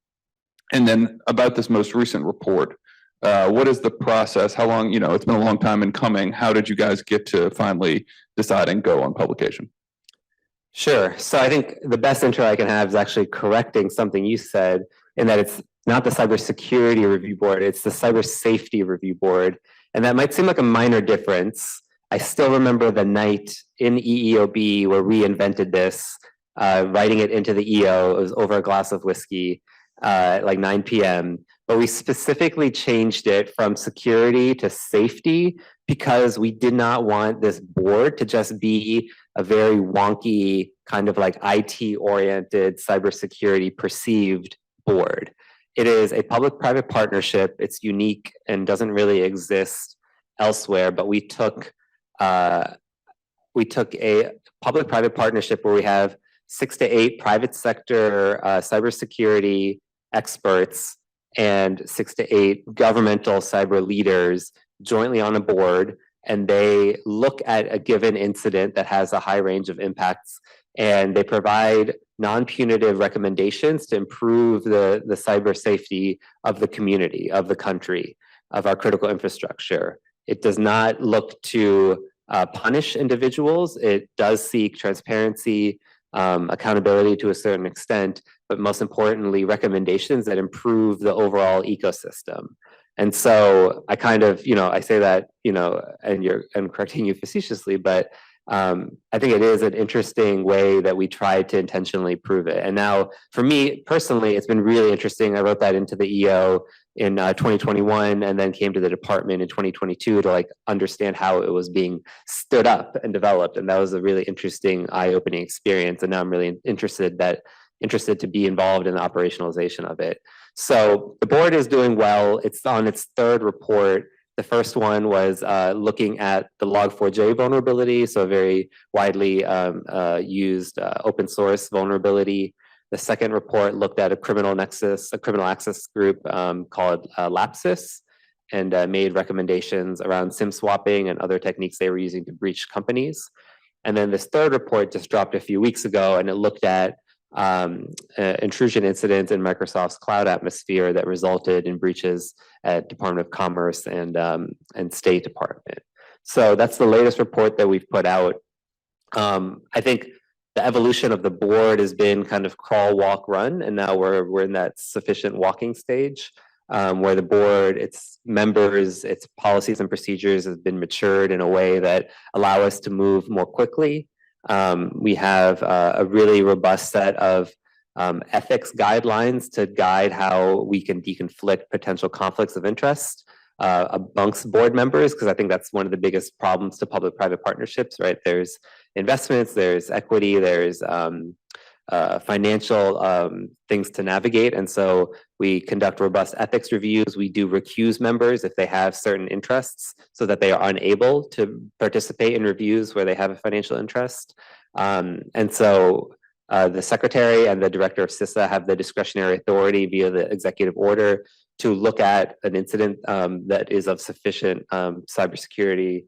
and then about this most recent report. What is the process? How long, you know, it's been a long time in coming. How did you guys get to finally decide and go on publication? Sure. So I think the best intro I can have is actually correcting something you said, in that it's not the Cybersecurity Review Board, it's the Cyber Safety Review Board. And that might seem like a minor difference, I still remember the night in EEOB where we invented this, writing it into the EO. It was over a glass of whiskey, like 9 p.m. But we specifically changed it from security to safety because we did not want this board to just be a very wonky kind of like IT-oriented cybersecurity perceived board. It is a public-private partnership. It's unique and doesn't really exist elsewhere, but we took a public-private partnership where we have 6 to 8 private sector cybersecurity experts and 6 to 8 governmental cyber leaders jointly on a board, and they look at a given incident that has a high range of impacts, and they provide non-punitive recommendations to improve the cyber safety of the community, of the country, of our critical infrastructure. It does not look to punish individuals. It does seek transparency, accountability to a certain extent, but most importantly, recommendations that improve the overall ecosystem. And so I kind of, I say that, and I'm correcting you facetiously, but I think it is an interesting way that we try to intentionally prove it. And now for me personally, it's been really interesting. I wrote that into the EO in 2021 and then came to the department in 2022 to like understand how it was being stood up and developed. And that was a really interesting eye-opening experience. And now I'm really interested to be involved in the operationalization of it. So the board is doing well. It's on its 3rd report. The first one was looking at the Log4j vulnerability, so a very widely used open source vulnerability. The second report looked at a criminal access group called Lapsus, and made recommendations around SIM swapping and other techniques they were using to breach companies. And then this 3rd report just dropped a few weeks ago, and it looked at intrusion incidents in Microsoft's cloud atmosphere that resulted in breaches at Department of Commerce and State Department. So that's the latest report that we've put out. I think the evolution of the board has been kind of crawl, walk, run, and now we're in that sufficient walking stage where the board, its members, its policies and procedures have been matured in a way that allow us to move more quickly. We have a really robust set of ethics guidelines to guide how we can deconflict potential conflicts of interest amongst board members, because I think that's one of the biggest problems to public-private partnerships, right? There's investments, there's equity, there's financial things to navigate. And so we conduct robust ethics reviews. We do recuse members if they have certain interests so that they are unable to participate in reviews where they have a financial interest. And so the secretary and the director of CISA have the discretionary authority via the executive order to look at an incident that is of sufficient cybersecurity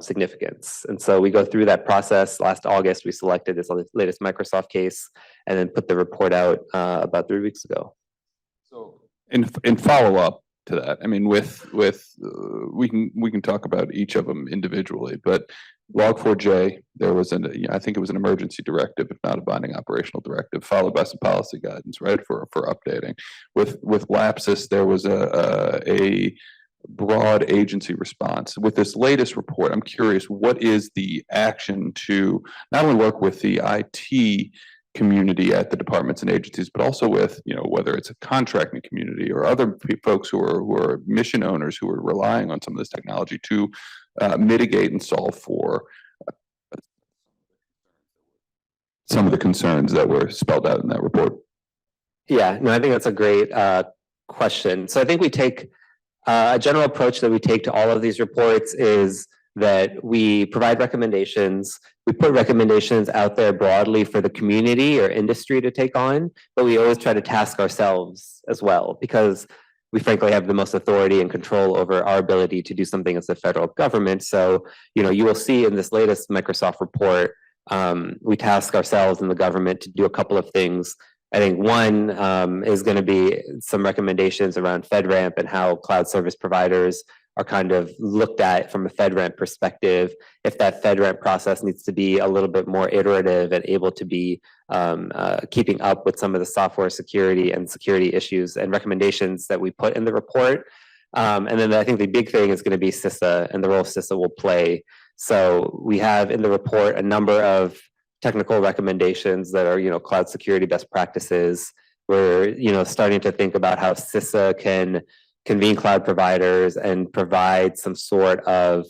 significance. And so we go through that process. Last August, we selected this latest Microsoft case and then put the report out about 3 weeks ago. So in follow up to that, I mean, we can talk about each of them individually, but Log4j, there was I think it was an emergency directive, if not a binding operational directive, followed by some policy guidance, right, for updating. With Lapsus, there was a broad agency response. With this latest report, I'm curious, what is the action to not only work with the IT community at the departments and agencies, but also with, whether it's a contracting community or other folks who are mission owners who are relying on some of this technology to mitigate and solve for some of the concerns that were spelled out in that report? Yeah, no, I think that's a great question. So I think we take a general approach that we take to all of these reports is that we provide recommendations. We put recommendations out there broadly for the community or industry to take on, but we always try to task ourselves as well, because we frankly have the most authority and control over our ability to do something as the federal government. So, you will see in this latest Microsoft report, we task ourselves and the government to do a couple of things. I think one is going to be some recommendations around FedRAMP and how cloud service providers are kind of looked at from a FedRAMP perspective. If that FedRAMP process needs to be a little bit more iterative and able to be keeping up with some of the software security and security issues and recommendations that we put in the report. And then I think the big thing is going to be CISA and the role CISA will play. So we have in the report a number of technical recommendations that are, cloud security best practices. We're, starting to think about how CISA can convene cloud providers and provide some sort of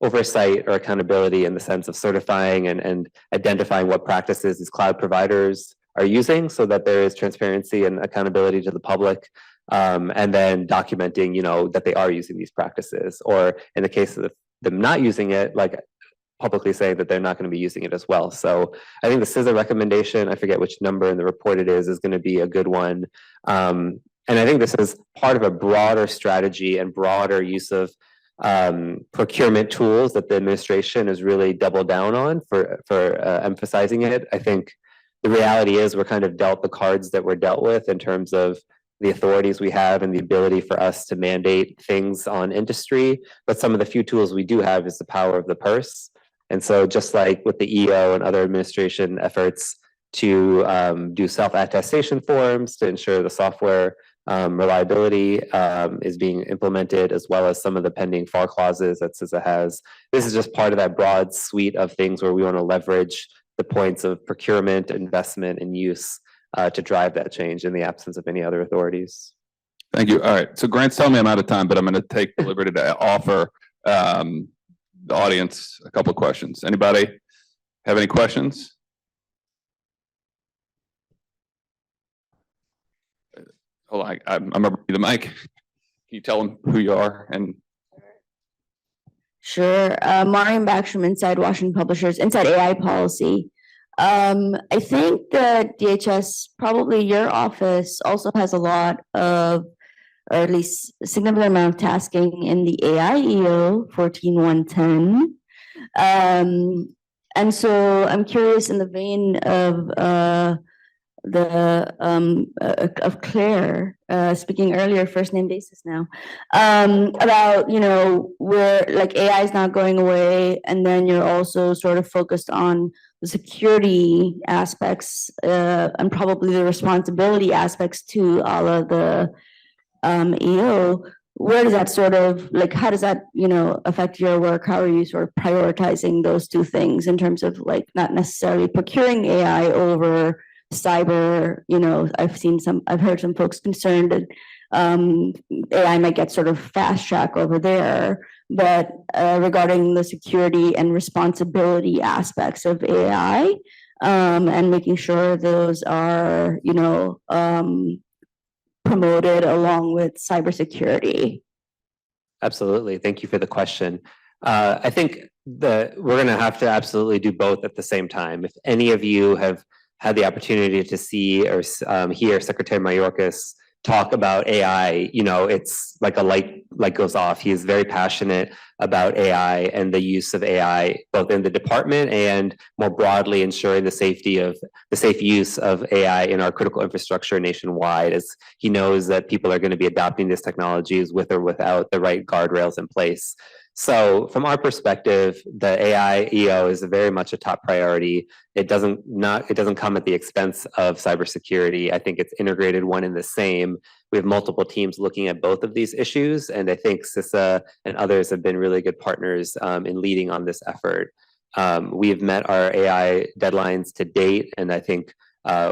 oversight or accountability in the sense of certifying and identifying what practices these cloud providers are using so that there is transparency and accountability to the public. And then documenting, that they are using these practices, or in the case of them not using it, like publicly saying that they're not going to be using it as well. So I think the CISA recommendation, I forget which number in the report it is going to be a good one. And I think this is part of a broader strategy and broader use of procurement tools that the administration has really doubled down on for emphasizing it. I think the reality is we're kind of dealt the cards that we're dealt with in terms of the authorities we have and the ability for us to mandate things on industry. But some of the few tools we do have is the power of the purse. And so just like with the EO and other administration efforts to do self-attestation forms to ensure the software reliability is being implemented, as well as some of the pending FAR clauses that CISA has. This is just part of that broad suite of things where we want to leverage the points of procurement, investment, and use to drive that change in the absence of any other authorities. Thank you. All right. So Grant's telling me I'm out of time, but I'm going to take the liberty to offer the audience a couple of questions. Anybody have any questions? Hold on, I'm going to bring you the mic. Can you tell them who you are? And Sure. Mariam Backstrom, Inside Washington Publishers, Inside AI Policy. I think that DHS, probably your office, also has a lot of, or at least a significant amount of tasking in the AI EO 14110. And so I'm curious, in the vein of of Claire speaking earlier, first name basis now, about where like AI is not going away, and then you're also sort of focused on the security aspects and probably the responsibility aspects to all of the EO. Where does that sort of like, how does that affect your work? How are you sort of prioritizing those two things in terms of like not necessarily procuring AI over cyber? I've heard some folks concerned that AI might get sort of fast track over there, but regarding the security and responsibility aspects of AI, and making sure those are promoted along with cybersecurity. Absolutely. Thank you for the question. I think that we're going to have to absolutely do both at the same time. If any of you have had the opportunity to see or hear Secretary Mayorkas talk about AI, it's like a light goes off. He is very passionate about AI and the use of AI, both in the department and more broadly ensuring the safe use of AI in our critical infrastructure nationwide, as he knows that people are going to be adopting these technologies with or without the right guardrails in place. So from our perspective, the AI EO is very much a top priority. It doesn't come at the expense of cybersecurity. I think it's integrated one in the same. We have multiple teams looking at both of these issues, and I think CISA and others have been really good partners in leading on this effort. We have met our AI deadlines to date, and I think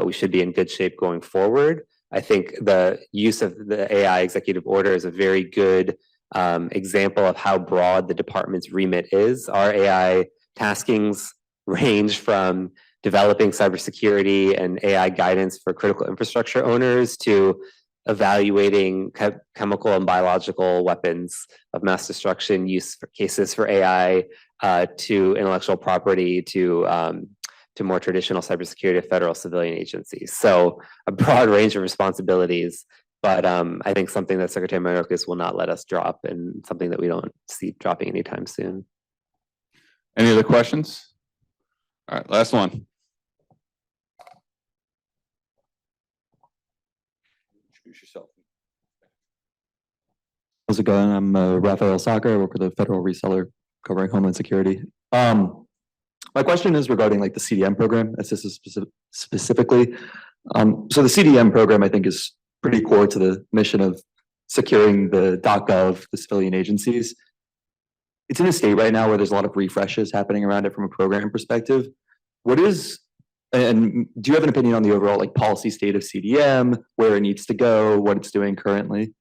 we should be in good shape going forward. I think the use of the AI executive order is a very good example of how broad the department's remit is. Our AI taskings range from developing cybersecurity and AI guidance for critical infrastructure owners to evaluating chemical and biological weapons of mass destruction use cases for AI, to intellectual property, to more traditional cybersecurity of federal civilian agencies. So a broad range of responsibilities. But I think something that Secretary Mayorkas will not let us drop, and something that we don't see dropping anytime soon. any other questions? All right, last one. Introduce yourself. How's it going? I'm Raphael Soccer. I work with a federal reseller covering Homeland Security. My question is regarding like the CDM program, specifically. So the CDM program, I think, is pretty core to the mission of securing the .gov, the civilian agencies. it's in a state right now where there's a lot of refreshes happening around it from a program perspective. And do you have an opinion on the overall like policy state of CDM, where it needs to go, what it's doing currently?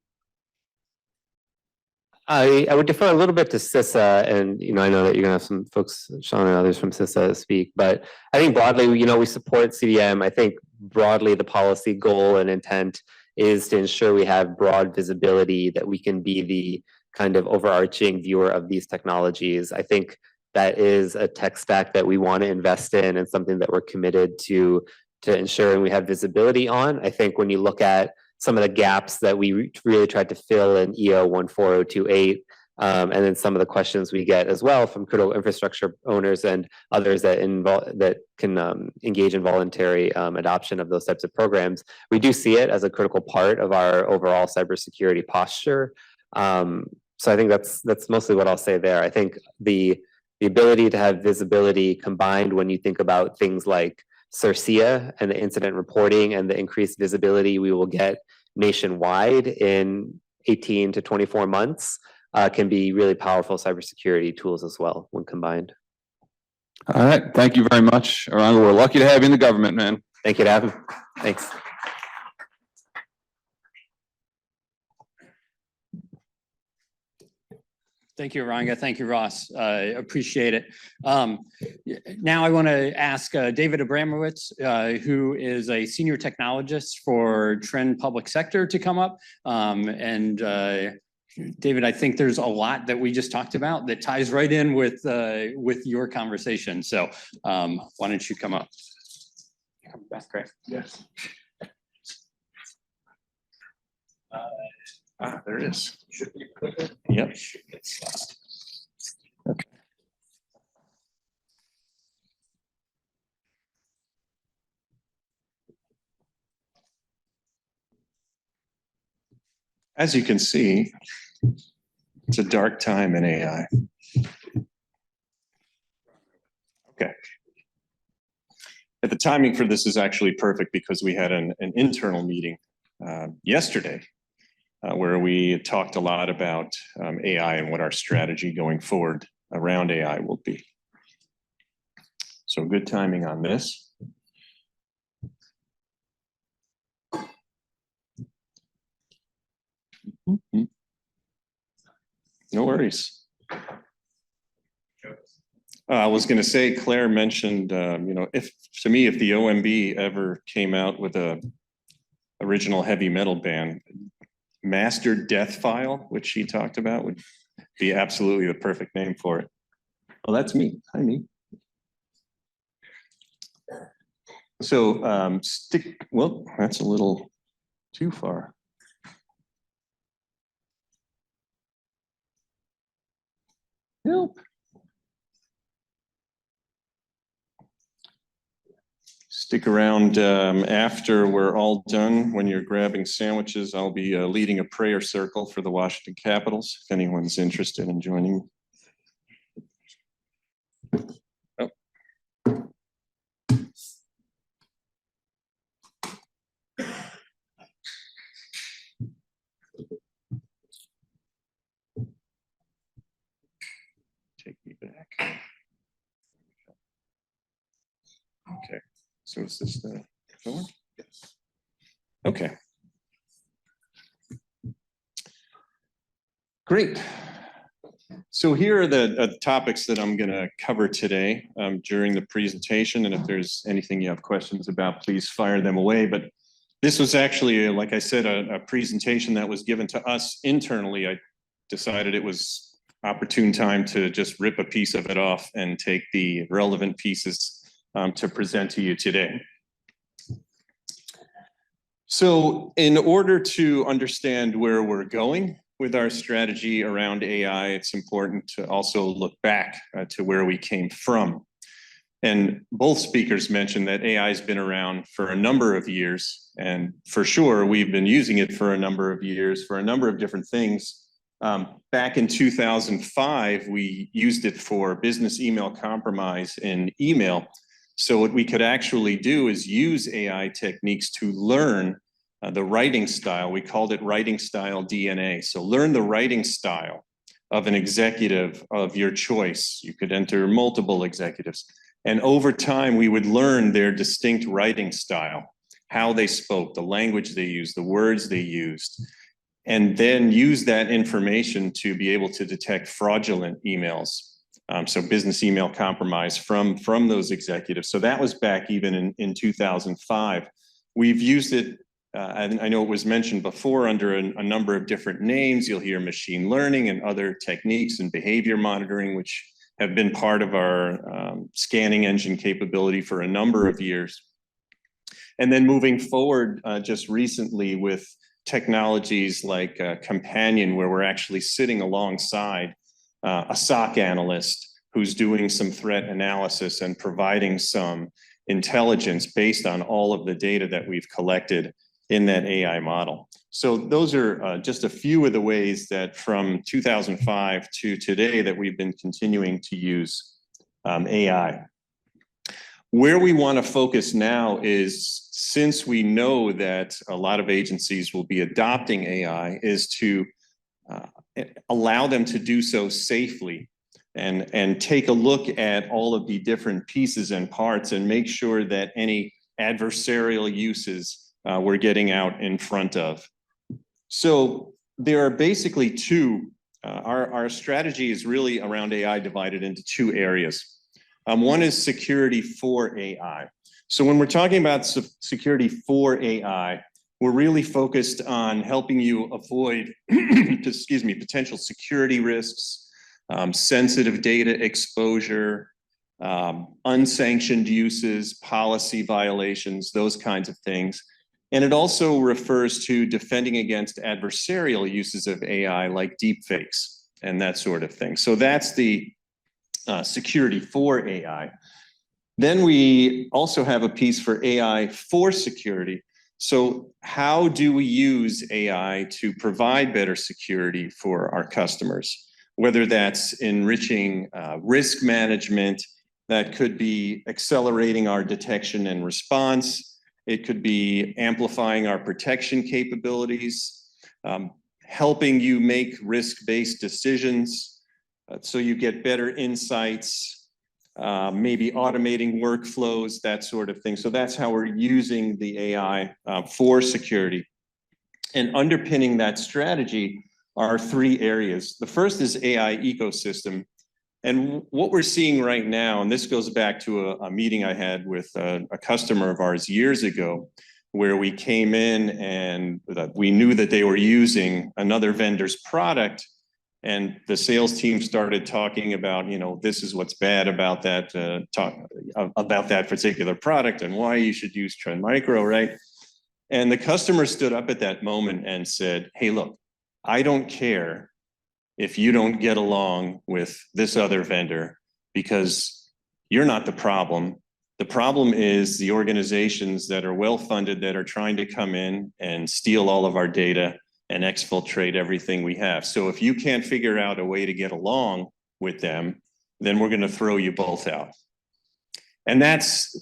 I would defer a little bit to CISA, and I know that you're gonna have some folks, Sean and others from CISA speak, but I think broadly, we support CDM. I think broadly the policy goal and intent is to ensure we have broad visibility, that we can be the kind of overarching viewer of these technologies. I think that is a tech stack that we want to invest in and something that we're committed to ensuring we have visibility on. I think when you look at some of the gaps that we really tried to fill in EO 14028, and then some of the questions we get as well from critical infrastructure owners and others that can engage in voluntary adoption of those types of programs. We do see it as a critical part of our overall cybersecurity posture. So I think that's mostly what I'll say there. I think the ability to have visibility combined when you think about things like CERCIA and the incident reporting and the increased visibility we will get nationwide in 18 to 24 months can be really powerful cybersecurity tools as well when combined. All right, thank you very much, Aranga. We're lucky to have you in the government, man. Thank you to have him. Thanks. Thank you, Aranga. Thank you, Ross. Appreciate it. Now I want to ask David Abramowitz, who is a senior technologist for Trend Public Sector, to come up. David, I think there's a lot that we just talked about that ties right in with your conversation. So why don't you come up? Come back, Craig. Yes. There it is. Should be quicker. Yep. Okay. As you can see, it's a dark time in AI. Okay. The timing for this is actually perfect because we had an internal meeting yesterday where we talked a lot about AI and what our strategy going forward around AI will be. So good timing on this. No worries. I was going to say, Claire mentioned, if the OMB ever came out with a original heavy metal band, Master Death File, which she talked about, would be absolutely the perfect name for it. Well, that's me. Hi, me. So well, that's a little too far. Help. Stick around after we're all done. When you're grabbing sandwiches, I'll be leading a prayer circle for the Washington Capitals, if anyone's interested in joining. Oh. Take me back. Okay. So is this the one? Yes. Okay. Great. So here are the topics that I'm going to cover today during the presentation. And if there's anything you have questions about, please fire them away. But this was actually, like I said, a presentation that was given to us internally. I decided it was opportune time to just rip a piece of it off and take the relevant pieces to present to you today. So in order to understand where we're going with our strategy around AI, it's important to also look back to where we came from. And both speakers mentioned that AI has been around for a number of years, and for sure, we've been using it for a number of years for a number of different things. Back in 2005, we used it for business email compromise in email. So what we could actually do is use AI techniques to learn the writing style. We called it writing style DNA. So learn the writing style of an executive of your choice. You could enter multiple executives. And over time, we would learn their distinct writing style, how they spoke, the language they used, the words they used, and then use that information to be able to detect fraudulent emails. So business email compromise from those executives. So that was back even in 2005. We've used it, and I know it was mentioned before under a number of different names. You'll hear machine learning and other techniques and behavior monitoring, which have been part of our scanning engine capability for a number of years. And then moving forward just recently with technologies like Companion, where we're actually sitting alongside a SOC analyst who's doing some threat analysis and providing some intelligence based on all of the data that we've collected in that AI model. So those are just a few of the ways that from 2005 to today that we've been continuing to use AI. Where we want to focus now is, since we know that a lot of agencies will be adopting AI, is to allow them to do so safely and take a look at all of the different pieces and parts and make sure that any adversarial uses we're getting out in front of. So there are basically two, our strategy is really around AI divided into two areas. One is security for AI. So when we're talking about security for AI, we're really focused on helping you avoid, excuse me, potential security risks, sensitive data exposure, unsanctioned uses, policy violations, those kinds of things. And it also refers to defending against adversarial uses of AI like deepfakes and that sort of thing. So that's the security for AI. Then we also have a piece for AI for security. So how do we use AI to provide better security for our customers? Whether that's enriching risk management, that could be accelerating our detection and response. It could be amplifying our protection capabilities, helping you make risk-based decisions so you get better insights, maybe automating workflows, that sort of thing. So that's how we're using the AI for security. And underpinning that strategy are three areas. The first is AI ecosystem. And what we're seeing right now, and this goes back to a meeting I had with a customer of ours years ago, where we came in and we knew that they were using another vendor's product. And the sales team started talking about, you know, this is what's bad about that, about that particular product and why you should use Trend Micro, right? And the customer stood up at that moment and said, hey, look, I don't care if you don't get along with this other vendor because you're not the problem. The problem is the organizations that are well-funded that are trying to come in and steal all of our data and exfiltrate everything we have. So if you can't figure out a way to get along with them, then we're going to throw you both out. And that's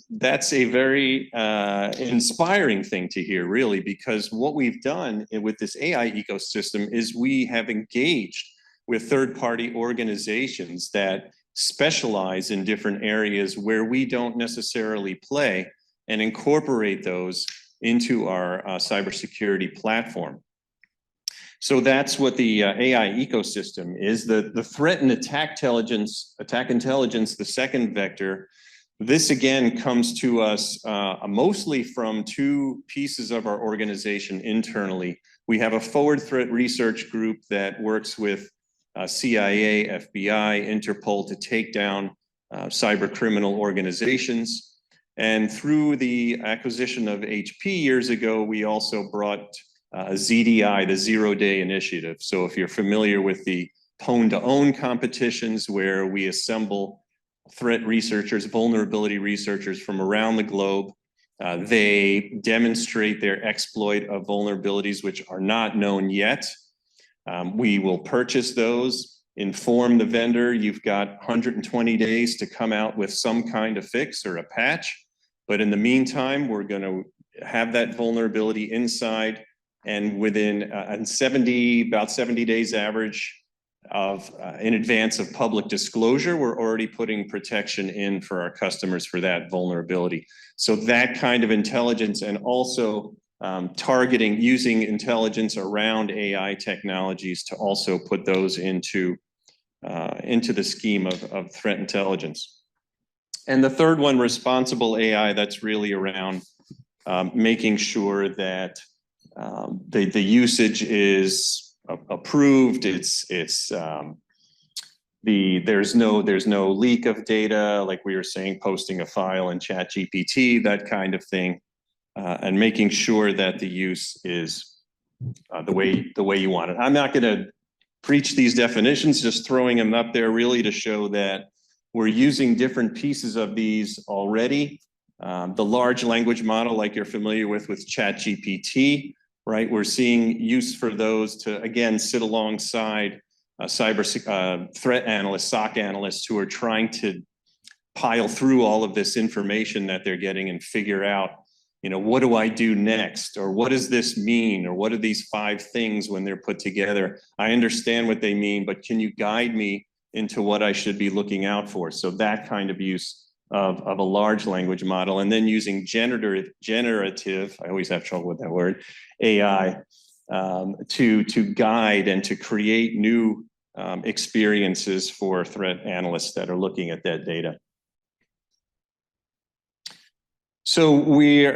a very inspiring thing to hear, really, because what we've done with this AI ecosystem is we have engaged with third-party organizations that specialize in different areas where we don't necessarily play and incorporate those into our cybersecurity platform. So that's what the AI ecosystem is. The threat and attack intelligence, the second vector. This again comes to us mostly from two pieces of our organization internally. We have a forward threat research group that works with CIA, FBI, Interpol to take down cyber criminal organizations. And through the acquisition of HP years ago, we also brought ZDI, the Zero Day Initiative. So if you're familiar with the Pwn to Own competitions where we assemble threat researchers, vulnerability researchers from around the globe, they demonstrate their exploit of vulnerabilities which are not known yet. We will purchase those, inform the vendor, you've got 120 days to come out with some kind of fix or a patch. But in the meantime, we're going to have that vulnerability inside, and within about 70 days average, in advance of public disclosure, we're already putting protection in for our customers for that vulnerability. So that kind of intelligence, and also targeting, using intelligence around AI technologies to also put those into the scheme of threat intelligence. And the third one, responsible AI, that's really around making sure that the usage is approved. There's no leak of data, like we were saying, posting a file in ChatGPT, that kind of thing, and making sure that the use is the way you want it. I'm not going to preach these definitions, just throwing them up there really to show that we're using different pieces of these already. The large language model, like you're familiar with ChatGPT, right? We're seeing use for those to, again, sit alongside cyber threat analysts, SOC analysts who are trying to pile through all of this information that they're getting and figure out, what do I do next? Or what does this mean? Or what are these 5 things when they're put together? I understand what they mean, but can you guide me into what I should be looking out for? So that kind of use of a large language model, and then using generative, I always have trouble with that word, AI, to guide and to create new experiences for threat analysts that are looking at that data. So we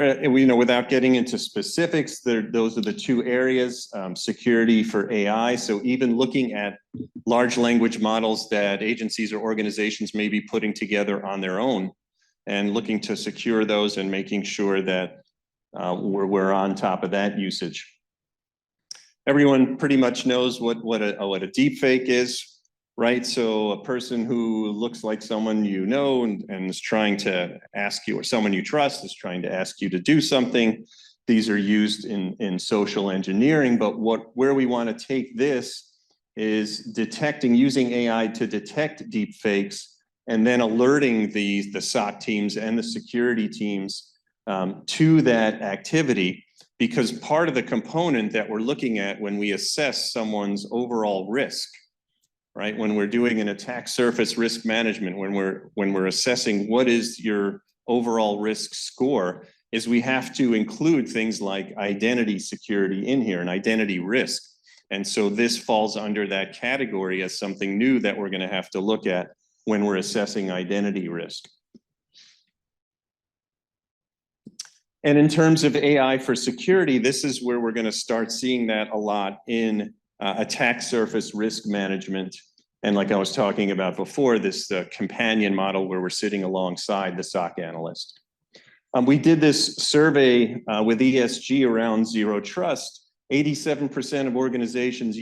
without getting into specifics, those are the 2 areas, security for AI. So even looking at large language models that agencies or organizations may be putting together on their own, and looking to secure those and making sure that we're on top of that usage. Everyone pretty much knows what a deep fake is, right? So a person who looks like someone you know and is trying to ask you, or someone you trust is trying to ask you to do something. These are used in social engineering, but where we want to take this is using AI to detect deep fakes, and then alerting the SOC teams and the security teams to that activity, because part of the component that we're looking at when we assess someone's overall risk, right? When we're doing an attack surface risk management, when we're assessing what is your overall risk score, is we have to include things like identity security in here and identity risk. And so this falls under that category as something new that we're going to have to look at when we're assessing identity risk. And in terms of AI for security, this is where we're going to start seeing that a lot in attack surface risk management. And like I was talking about before, this companion model where we're sitting alongside the SOC analyst. We did this survey with ESG around zero trust. 87% of organizations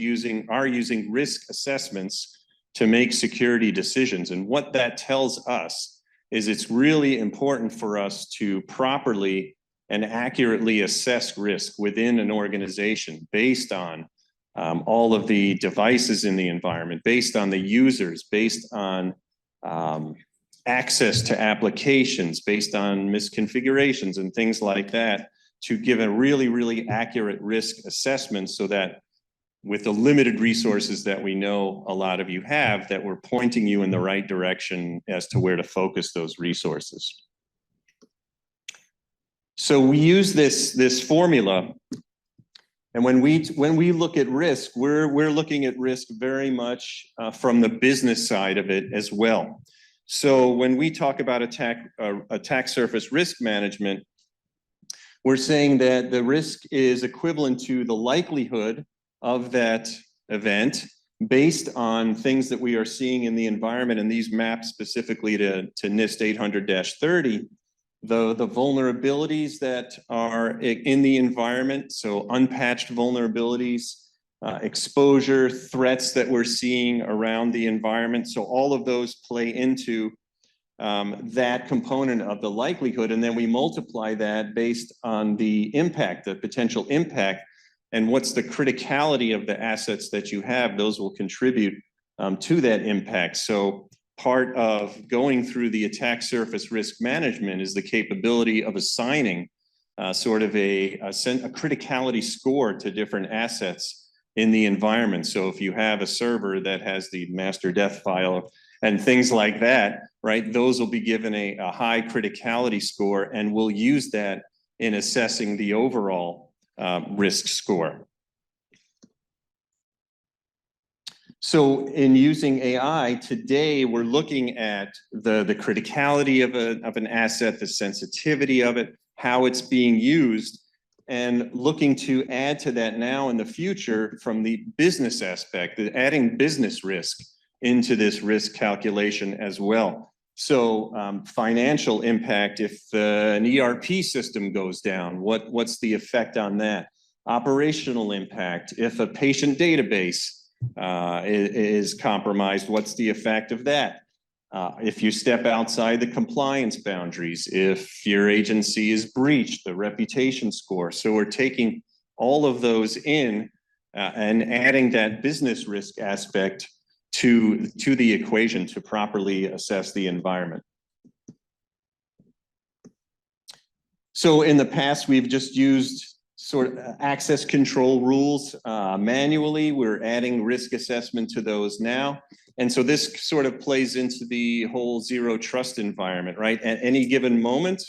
are using risk assessments to make security decisions. And what that tells us is it's really important for us to properly and accurately assess risk within an organization based on all of the devices in the environment, based on the users, based on access to applications, based on misconfigurations and things like that, to give a really, really accurate risk assessment, so that with the limited resources that we know a lot of you have, that we're pointing you in the right direction as to where to focus those resources. So we use this formula, and when we look at risk, we're looking at risk very much from the business side of it as well. So when we talk about attack surface risk management, we're saying that the risk is equivalent to the likelihood of that event based on things that we are seeing in the environment, and these map specifically to NIST 800-30. The vulnerabilities that are in the environment, so unpatched vulnerabilities, exposure, threats that we're seeing around the environment. So all of those play into that component of the likelihood, and then we multiply that based on the impact, the potential impact, and what's the criticality of the assets that you have. Those will contribute to that impact. So part of going through the attack surface risk management is the capability of assigning sort of a criticality score to different assets in the environment. So if you have a server that has the master death file and things like that, right, those will be given a high criticality score, and we'll use that in assessing the overall risk score. So in using AI today, we're looking at the criticality of an asset, the sensitivity of it, how it's being used, and looking to add to that now in the future from the business aspect, adding business risk into this risk calculation as well. So financial impact, if an ERP system goes down, what's the effect on that? Operational impact, if a patient database is compromised, what's the effect of that? If you step outside the compliance boundaries, if your agency is breached, the reputation score. So we're taking all of those in and adding that business risk aspect to the equation to properly assess the environment. So in the past, we've just used sort of access control rules manually. We're adding risk assessment to those now. And so this sort of plays into the whole zero trust environment, right? At any given moment,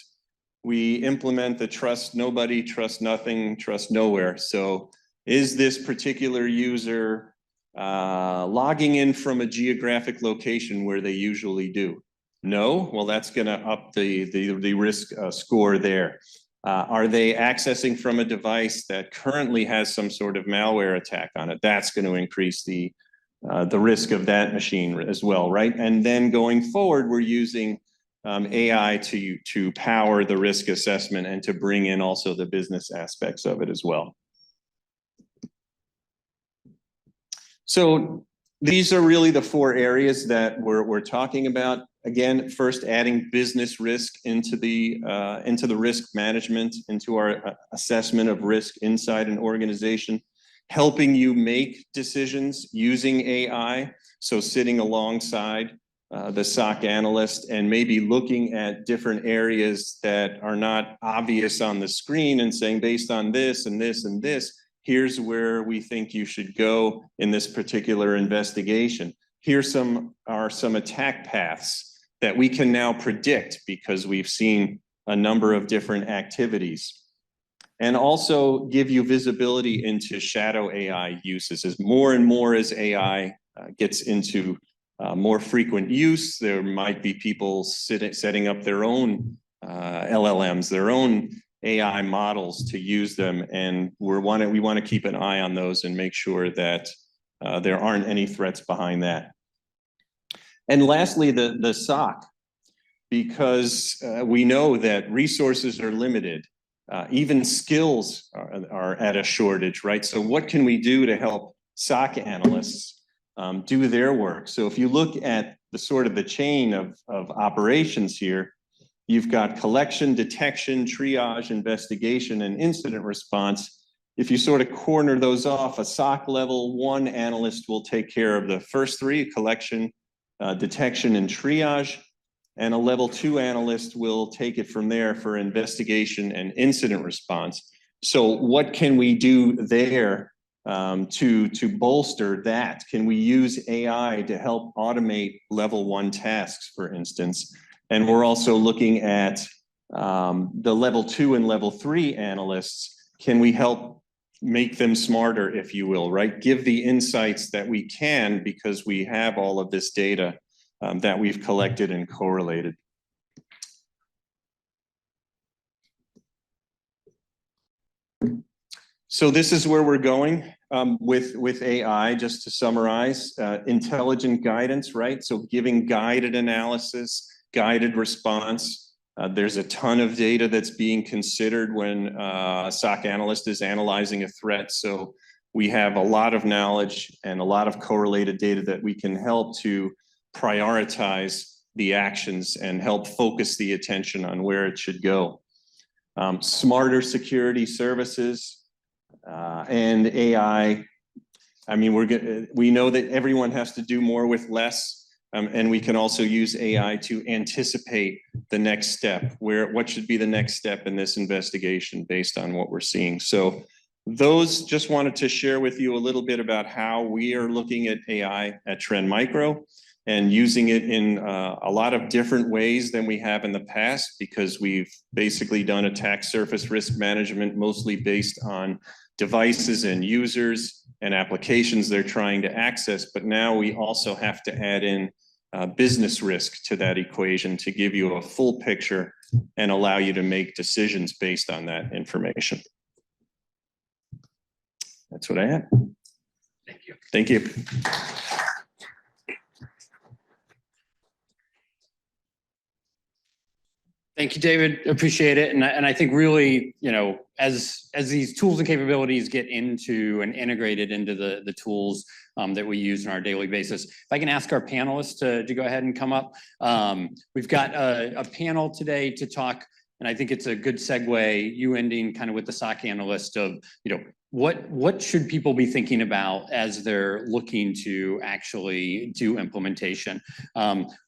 we implement the trust nobody, trust nothing, trust nowhere. So is this particular user logging in from a geographic location where they usually do? No? Well, that's gonna up the risk score there. Are they accessing from a device that currently has some sort of malware attack on it? That's going to increase the risk of that machine as well, right? And then going forward, we're using AI to power the risk assessment and to bring in also the business aspects of it as well. So these are really the four areas that we're talking about. Again, first adding business risk into the risk management, into our assessment of risk inside an organization, helping you make decisions using AI. So sitting alongside the SOC analyst and maybe looking at different areas that are not obvious on the screen and saying, based on this and this and this, here's where we think you should go in this particular investigation. Here's some attack paths that we can now predict because we've seen a number of different activities. And also give you visibility into shadow AI uses. As more and more as AI gets into more frequent use, there might be people setting up their own LLMs, their own AI models to use them. And we want to keep an eye on those and make sure that there aren't any threats behind that. And lastly, the SOC, because we know that resources are limited, even skills are at a shortage, right? So what can we do to help SOC analysts do their work? So if you look at the sort of the chain of operations here, you've got collection, detection, triage, investigation, and incident response. If you sort of corner those off, a SOC level 1 analyst will take care of the first three: collection, detection, and triage. And a level 2 analyst will take it from there for investigation and incident response. So what can we do there to bolster that? Can we use AI to help automate level 1 tasks, for instance? And we're also looking at the level 2 and level 3 analysts. Can we help make them smarter, if you will, right? Give the insights that we can because we have all of this data that we've collected and correlated. So this is where we're going with AI, just to summarize. Intelligent guidance, right? So giving guided analysis, guided response. There's a ton of data that's being considered when a SOC analyst is analyzing a threat. So we have a lot of knowledge and a lot of correlated data that we can help to prioritize the actions and help focus the attention on where it should go. Smarter security services and AI. I mean, we know that everyone has to do more with less, and we can also use AI to anticipate the next step. What should be the next step in this investigation based on what we're seeing? So Those just wanted to share with you a little bit about how we are looking at AI at Trend Micro and using it in a lot of different ways than we have in the past, because we've basically done attack surface risk management mostly based on devices and users and applications they're trying to access. But now we also have to add in business risk to that equation to give you a full picture and allow you to make decisions based on that information. That's what I had. Thank you. Thank you. Thank you, David. Appreciate it. And I think really, you know, as these tools and capabilities get into and integrated into the tools that we use on our daily basis, if I can ask our panelists to go ahead and come up. We've got a panel today to talk, and I think it's a good segue, you ending kind of with the SOC analyst of, you know, what should people be thinking about as they're looking to actually do implementation?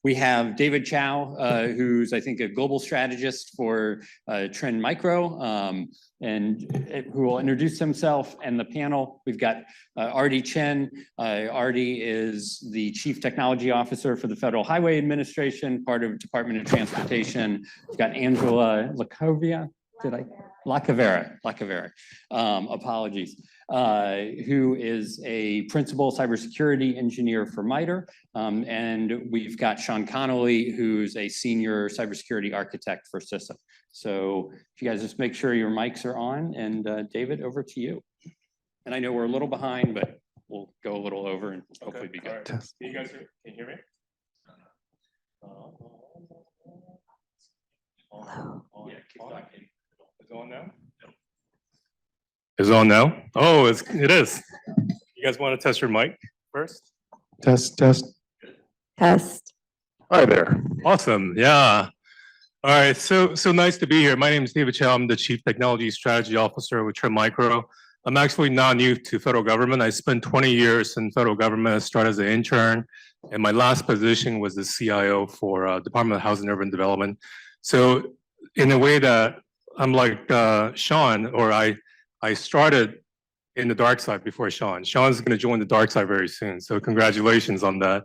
We have David Chow, who's I think a global strategist for Trend Micro, and who will introduce himself and the panel. We've got Artie Chen. Artie is the Chief Technology Officer for the Federal Highway Administration, part of Department of Transportation. We've got Angela Lacovia. Lacavera, apologies, who is a principal cybersecurity engineer for MITRE. And we've got Sean Connolly, who's a senior cybersecurity architect for CISA. So if you guys just make sure your mics are on, and David, over to you. And I know we're a little behind, but we'll go a little over and hopefully be good. Right. Can you guys can you hear me? Yeah, keep talking. Is it on now? Is it on now? Oh, it is. You guys want to test your mic first? Test. Test. Hi there. Awesome. Yeah. All right. So nice to be here. My name is David Chow. I'm the Chief Technology Strategy Officer with Trend Micro. I'm actually not new to federal government. I spent 20 years in federal government. I started as an intern, and my last position was the CIO for Department of Housing and Urban Development. So in a way that I'm like Sean, or I started in the dark side before Sean. Sean's going to join the dark side very soon. So congratulations on that.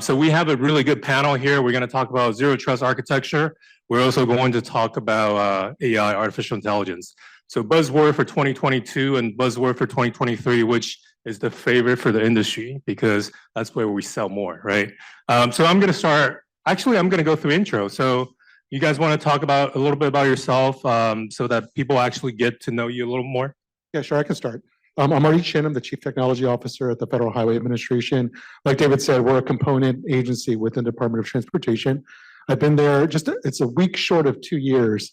So we have a really good panel here. We're going to talk about zero trust architecture. We're also going to talk about AI, artificial intelligence. So buzzword for 2022 and buzzword for 2023, which is the favorite for the industry because that's where we sell more, right? So I'm going to start. Actually, I'm going to go through intro. So you guys want to talk about a little bit about yourself so that people actually get to know you a little more? Yeah, sure, I can start. I'm Artie Chen. I'm the Chief Technology Officer at the Federal Highway Administration. Like David said, we're a component agency within the Department of Transportation. I've been there it's a week short of 2 years.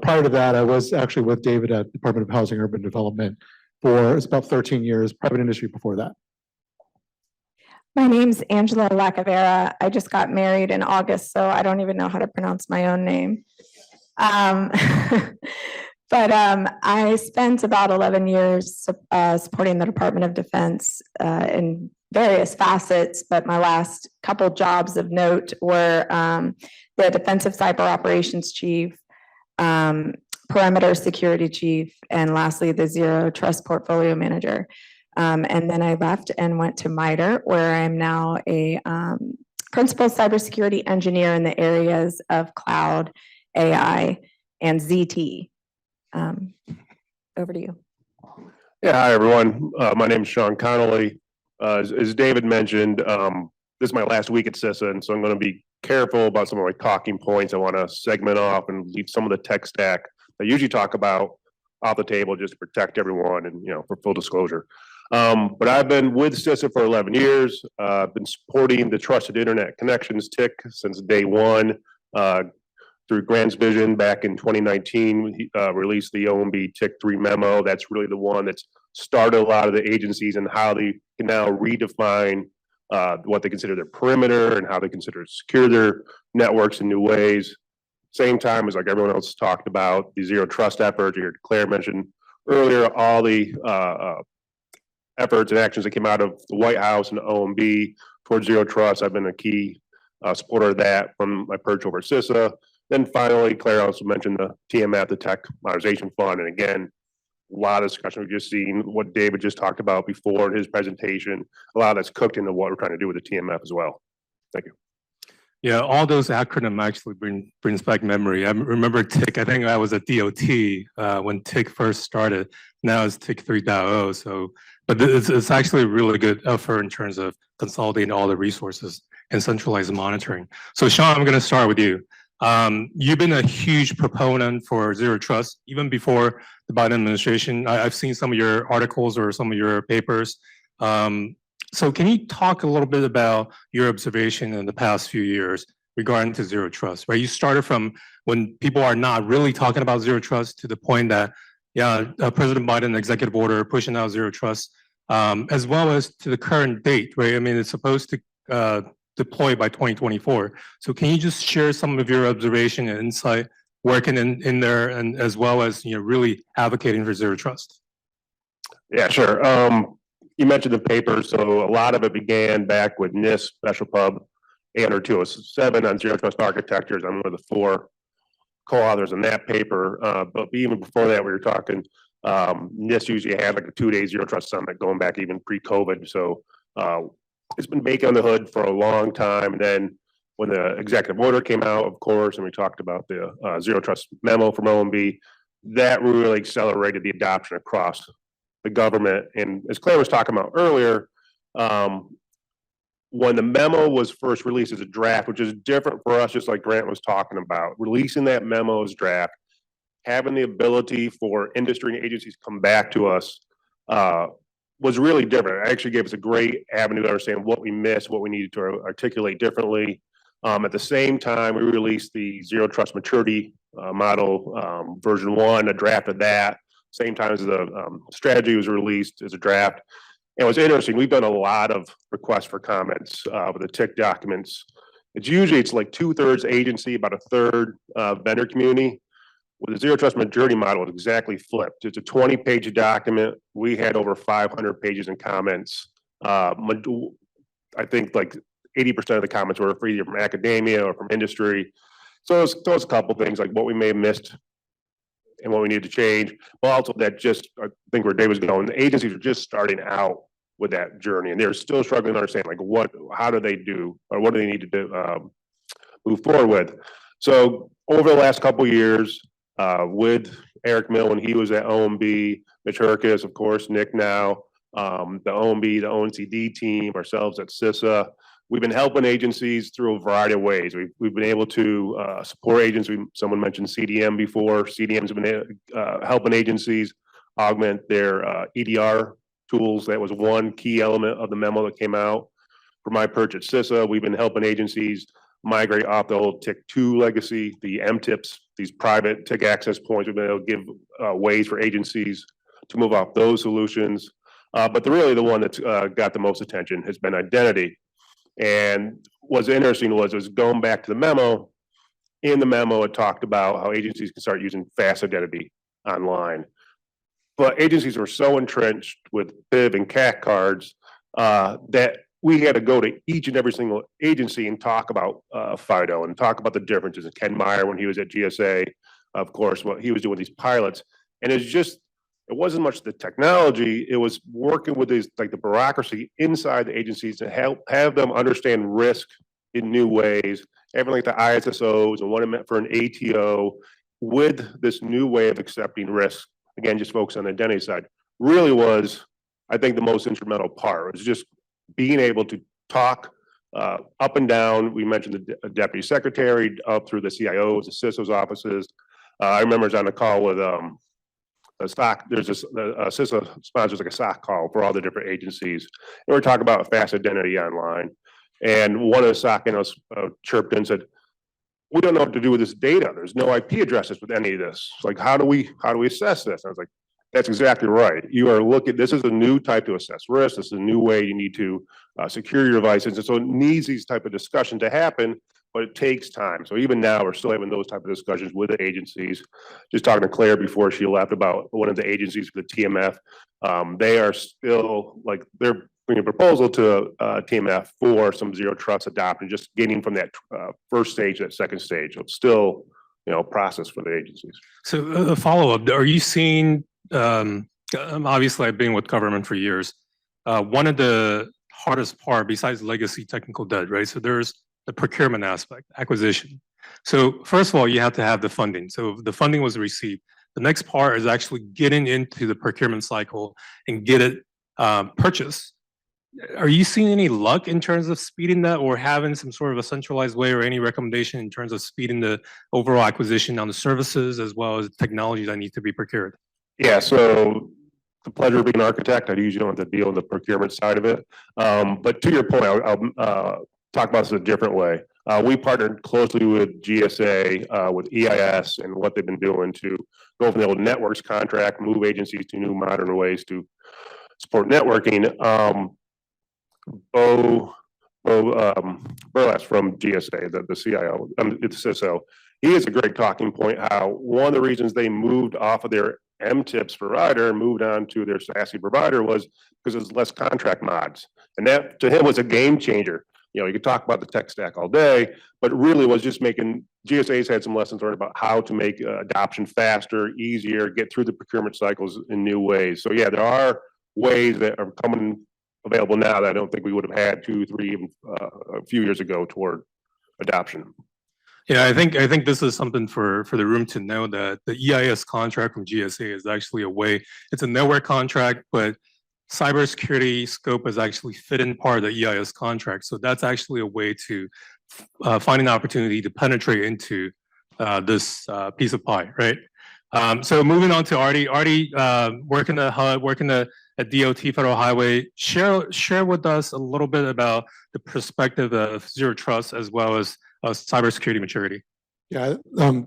Prior to that, I was actually with David at Department of Housing and Urban Development for it's about 13 years, private industry before that. My name's Angela Lacavera. I just got married in August, so I don't even know how to pronounce my own name. But I spent about 11 years supporting the Department of Defense in various facets, but my last couple jobs of note were the Defensive Cyber Operations Chief, Perimeter Security Chief, and lastly, the Zero Trust Portfolio Manager. And then I left and went to MITRE, where I'm now a principal cybersecurity engineer in the areas of cloud, AI, and ZT. Over to you. Yeah, hi, everyone. My name is Sean Connolly. As David mentioned, this is my last week at CISA, and so I'm going to be careful about some of my talking points. I want to segment off and leave some of the tech stack I usually talk about off the table just to protect everyone and, for full disclosure. But I've been with CISA for 11 years. I've been supporting the Trusted Internet Connections TIC since day one. Through Grant's vision back in 2019, we released the OMB TIC 3 memo. That's really the one that's started a lot of the agencies and how they can now redefine what they consider their perimeter and how they consider secure their networks in new ways. Same time as like everyone else talked about the zero trust effort. You heard Claire mention earlier all the efforts and actions that came out of the White House and the OMB towards zero trust. I've been a key supporter of that from my perch over at CISA. Then finally, Claire also mentioned the TMF, the Tech Modernization Fund. And again, A lot of discussion. We've just seen what David just talked about before in his presentation. A lot of that's cooked into what we're trying to do with the TMF as well. Thank you. Yeah, all those acronyms actually brings back memory. I remember TIC. I think I was at DOT when TIC first started. Now it's TIC 3.0. So, but it's actually a really good effort in terms of consolidating all the resources and centralized monitoring. So, Sean, I'm going to start with you. You've been a huge proponent for zero trust even before the Biden administration. I've seen some of your articles or some of your papers. So can you talk a little bit about your observation in the past few years regarding to zero trust, right? You started from when people are not really talking about zero trust to the point that, President Biden executive order pushing out zero trust, as well as to the current date, right? I mean, it's supposed to deploy by 2024. So can you just share some of your observation and insight working in there, and as well as, really advocating for zero trust? Yeah, sure. You mentioned the paper, so a lot of it began back with NIST Special Pub 80207 on zero trust architectures. I'm one of the 4 co-authors on that paper. But even before that, we were talking, NIST usually had like a 2-day zero trust summit going back even pre-COVID. So it's been baking on the hood for a long time. And then when the executive order came out, of course, and we talked about the zero trust memo from OMB, that really accelerated the adoption across the government. And as Claire was talking about earlier, when the memo was first released as a draft, which is different for us, just like Grant was talking about, releasing that memo as draft, having the ability for industry and agencies to come back to us was really different. It actually gave us a great avenue to understand what we missed, what we needed to articulate differently. At the same time, we released the zero trust maturity model version 1, a draft of that. Same time as the strategy was released as a draft. And what's interesting, we've done a lot of requests for comments with the TIC documents. It's like 2/3 agency, about 1/3 vendor community. With the zero trust maturity model, it's exactly flipped. It's a 20-page document. We had over 500 pages in comments. I think like 80% of the comments were either from academia or from industry. So it's a couple things like what we may have missed and what we need to change, but also that just, I think where David's going, the agencies are just starting out with that journey and they're still struggling to understand like how do they do, or what do they need to do, move forward with. So over the last couple of years, with Eric Mill when he was at OMB, Mitch Herkis, of course, Nick now, the OMB, the ONCD team, ourselves at CISA, we've been helping agencies through a variety of ways. We've been able to support agencies. Someone mentioned CDM before. CDM's been helping agencies augment their EDR tools. That was one key element of the memo that came out. For my perch at CISA, we've been helping agencies migrate off the old TIC2 legacy, the MTIPs, these private TIC access points. We've been able to give ways for agencies to move off those solutions. But really the one that's got the most attention has been identity. And what's interesting was going back to the memo. In the memo, it talked about how agencies can start using fast identity online. But agencies were so entrenched with PIV and CAC cards that we had to go to each and every single agency and talk about FIDO and talk about the differences. And Ken Meyer, when he was at GSA, of course, what he was doing these pilots. And it wasn't much the technology, it was working with these, like the bureaucracy inside the agencies to have them understand risk in new ways, having like the ISSOs and what it meant for an ATO with this new way of accepting risk. Again, just focus on the identity side, really was, I think, the most instrumental part. It was just being able to talk up and down. We mentioned the deputy secretary up through the CIOs, the CISO's offices. I remember I was on a call with a SOC. There's this CISA sponsors like a SOC call for all the different agencies, and we're talking about fast identity online. And one of the SOC analysts chirped in and said, "We don't know what to do with this data. There's no IP addresses with any of this. Like, how do we assess this?" And I was like, "That's exactly right. You are looking. This is a new type to assess risk. This is a new way you need to secure your devices, and so it needs these type of discussion to happen." But it takes time. So even now, we're still having those type of discussions with the agencies. Just talking to Claire before she left about one of the agencies for the TMF. They are still like, they're bringing a proposal to TMF for some zero trust adoption, just getting from that first stage to that second stage. So it's still, process for the agencies. So a follow-up, are you seeing Obviously I've been with government for years. One of the hardest part besides legacy technical debt, right? So there's the procurement aspect, acquisition. So first of all, you have to have the funding. So the funding was received. The next part is actually getting into the procurement cycle and get it purchased. Are you seeing any luck in terms of speeding that or having some sort of a centralized way or any recommendation in terms of speeding the overall acquisition on the services as well as technology that needs to be procured? Yeah, so the pleasure of being an architect, I usually don't have to deal with the procurement side of it. But to your point, I'll talk about this a different way. We partnered closely with GSA, with EIS and what they've been doing to go from the old networks contract, move agencies to new modern ways to support networking. Bo Burless from GSA, the CIO, the CISO, he has a great talking point how one of the reasons they moved off of their MTIPS provider and moved on to their SASE provider was because there's less contract mods. And that to him was a game changer. You know, you could talk about the tech stack all day, but it really was just making GSA's had some lessons learned about how to make adoption faster, easier, get through the procurement cycles in new ways. So yeah, there are ways that are coming available now that I don't think we would have had 2, 3, even a few years ago toward adoption. Yeah, I think this is something for the room to know that the EIS contract from GSA is actually a way, it's a network contract, but cybersecurity scope is actually fit in part of the EIS contract. So that's actually a way to find an opportunity to penetrate into this piece of pie, right? So moving on to Artie. Artie, working at HUD, working at DOT Federal Highway. Share with us a little bit about the perspective of zero trust as well as cybersecurity maturity. Yeah,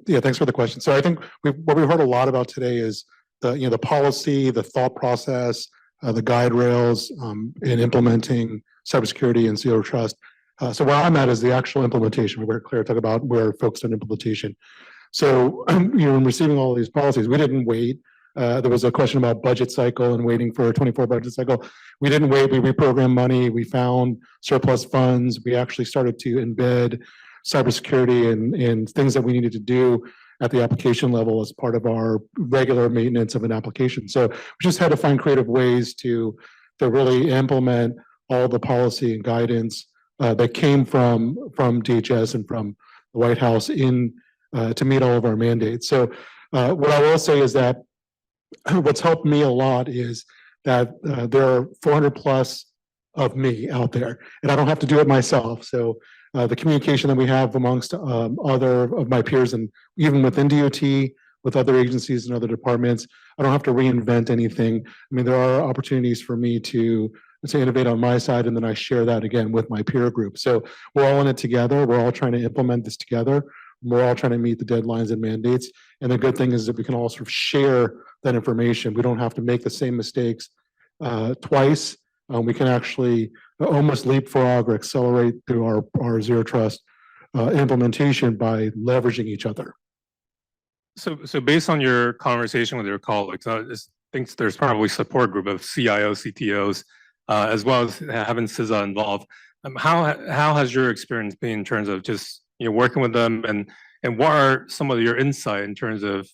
thanks for the question. So I think what we heard a lot about today is the policy, the thought process, the guide rails in implementing cybersecurity and zero trust. So where I'm at is the actual implementation. We were clear to talk about where focused on implementation. So in receiving all of these policies, we didn't wait. There was a question about budget cycle and waiting for a 24 budget cycle. We didn't wait. We reprogrammed money. We found surplus funds. We actually started to embed cybersecurity and things that we needed to do at the application level as part of our regular maintenance of an application. So we just had to find creative ways to really implement all the policy and guidance that came from DHS and from the White House to meet all of our mandates. So what I will say is that what's helped me a lot is that there are 400 plus of me out there, and I don't have to do it myself. So the communication that we have amongst other of my peers and even within DOT, with other agencies and other departments, I don't have to reinvent anything. I mean, there are opportunities for me to innovate on my side, and then I share that again with my peer group. So we're all in it together. We're all trying to implement this together. We're all trying to meet the deadlines and mandates. And the good thing is that we can all sort of share that information. We don't have to make the same mistakes twice. We can actually almost leapfrog or accelerate through our zero trust implementation by leveraging each other. So based on your conversation with your colleagues, I think there's probably a support group of CIOs, CTOs, as well as having CISA involved. How has your experience been in terms of just working with them, and what are some of your insight in terms of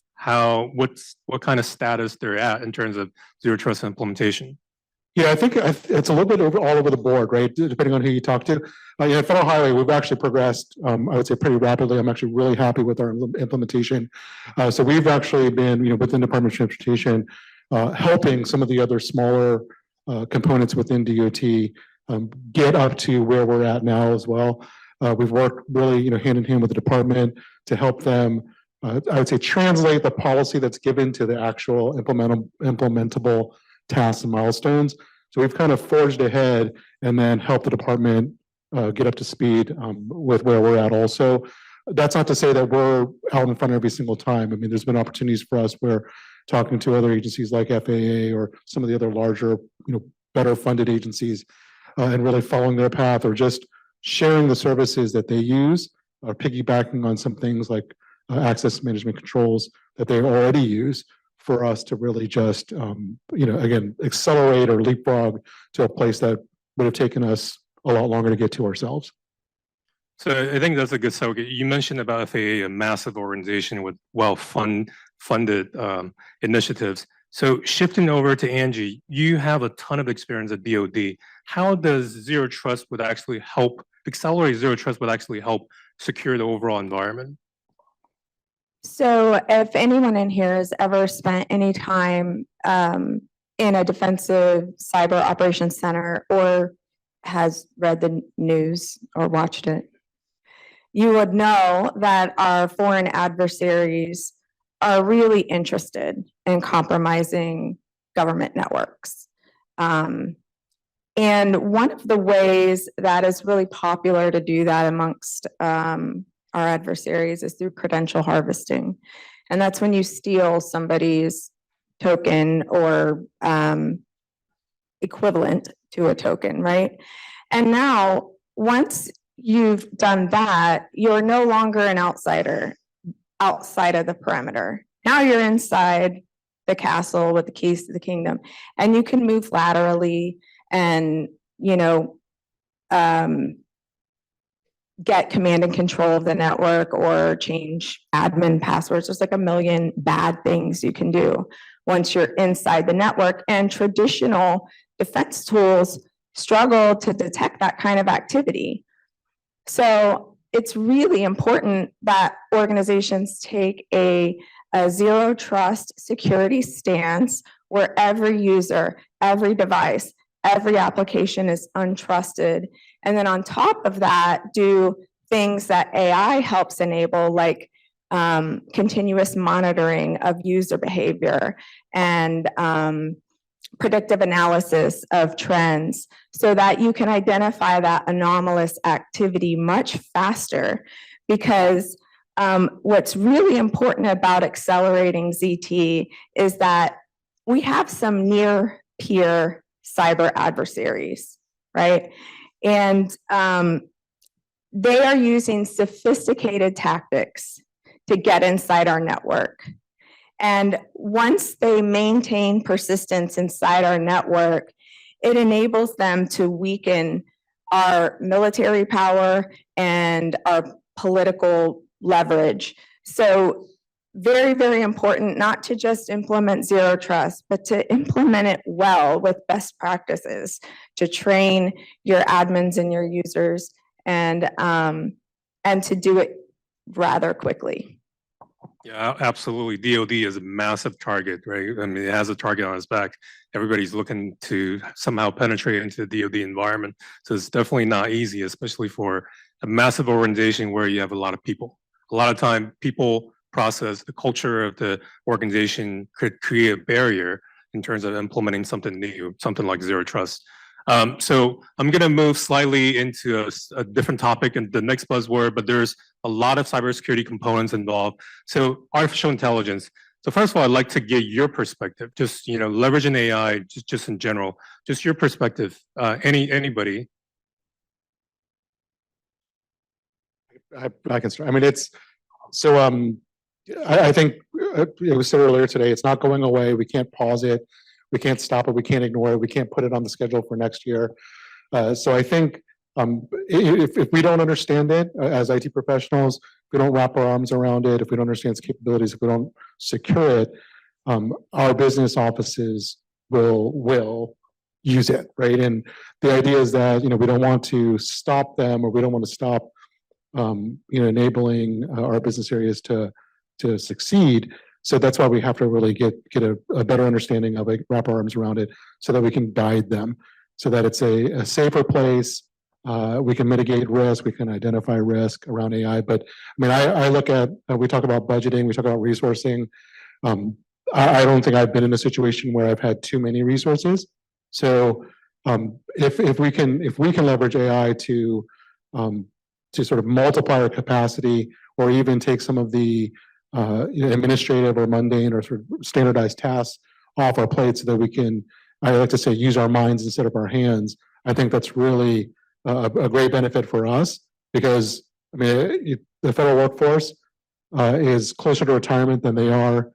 what kind of status they're at in terms of zero trust implementation? Yeah, I think it's a little bit all over the board, right? Depending on who you talk to. Federal Highway, we've actually progressed, I would say pretty rapidly. I'm actually really happy with our implementation. So we've actually been, within Department of Transportation, helping some of the other smaller components within DOT get up to where we're at now as well. We've worked really, hand in hand with the department to help them, I would say, translate the policy that's given to the actual implementable tasks and milestones. So we've kind of forged ahead and then helped the department get up to speed with where we're at also. That's not to say that we're out in front every single time. I mean, there's been opportunities for us where talking to other agencies like FAA or some of the other larger, better funded agencies and really following their path or just sharing the services that they use or piggybacking on some things like access management controls that they already use for us to really just, again, accelerate or leapfrog to a place that would have taken us a lot longer to get to ourselves. So I think that's a good segue. You mentioned about FAA, a massive organization with well-funded initiatives. So shifting over to Angie, you have a ton of experience at DoD. How does zero trust would actually help accelerate zero trust would actually help secure the overall environment? So if anyone in here has ever spent any time in a defensive cyber operations center or has read the news or watched it, you would know that our foreign adversaries are really interested in compromising government networks. And one of the ways that is really popular to do that amongst our adversaries is through credential harvesting. And that's when you steal somebody's token or equivalent to a token, right? And now, once you've done that, you're no longer an outsider outside of the perimeter. Now you're inside the castle with the keys to the kingdom, and you can move laterally and, get command and control of the network or change admin passwords. There's like a million bad things you can do once you're inside the network, and traditional defense tools struggle to detect that kind of activity. So it's really important that organizations take a zero trust security stance where every user, every device, every application is untrusted. And then on top of that, do things that AI helps enable, like continuous monitoring of user behavior and predictive analysis of trends so that you can identify that anomalous activity much faster. Because what's really important about accelerating ZT is that we have some near peer cyber adversaries, right? And they are using sophisticated tactics to get inside our network. And once they maintain persistence inside our network, it enables them to weaken our military power and our political leverage. So very, very important not to just implement zero trust, but to implement it well with best practices, to train your admins and your users, and to do it rather quickly. Yeah, absolutely. DoD is a massive target, right? I mean, it has a target on its back. Everybody's looking to somehow penetrate into the DoD environment. So it's definitely not easy, especially for a massive organization where you have a lot of people. A lot of time, people process, the culture of the organization could create a barrier in terms of implementing something new, something like zero trust. So I'm going to move slightly into a different topic and the next buzzword, but there's a lot of cybersecurity components involved. So artificial intelligence. So first of all, I'd like to get your perspective, just, leveraging AI, just in general, just your perspective, anybody. I can start. I mean, I think it was said earlier today, it's not going away. We can't pause it. We can't stop it. We can't ignore it. We can't put it on the schedule for next year. So I think if we don't understand it as IT professionals, if we don't wrap our arms around it, if we don't understand its capabilities, if we don't secure it, our business offices will use it, right? And the idea is that, we don't want to stop them, or we don't want to stop, enabling our business areas to succeed. So that's why we have to really get a better understanding of it, wrap our arms around it, so that we can guide them, so that it's a safer place. We can mitigate risk, we can identify risk around AI. But I mean, I look at, we talk about budgeting, we talk about resourcing. I don't think I've been in a situation where I've had too many resources. So if we can leverage AI to sort of multiply our capacity, or even take some of the administrative or mundane or sort of standardized tasks off our plate, so that we can, I like to say, use our minds instead of our hands. I think that's really a great benefit for us, because I mean, the federal workforce is closer to retirement than they are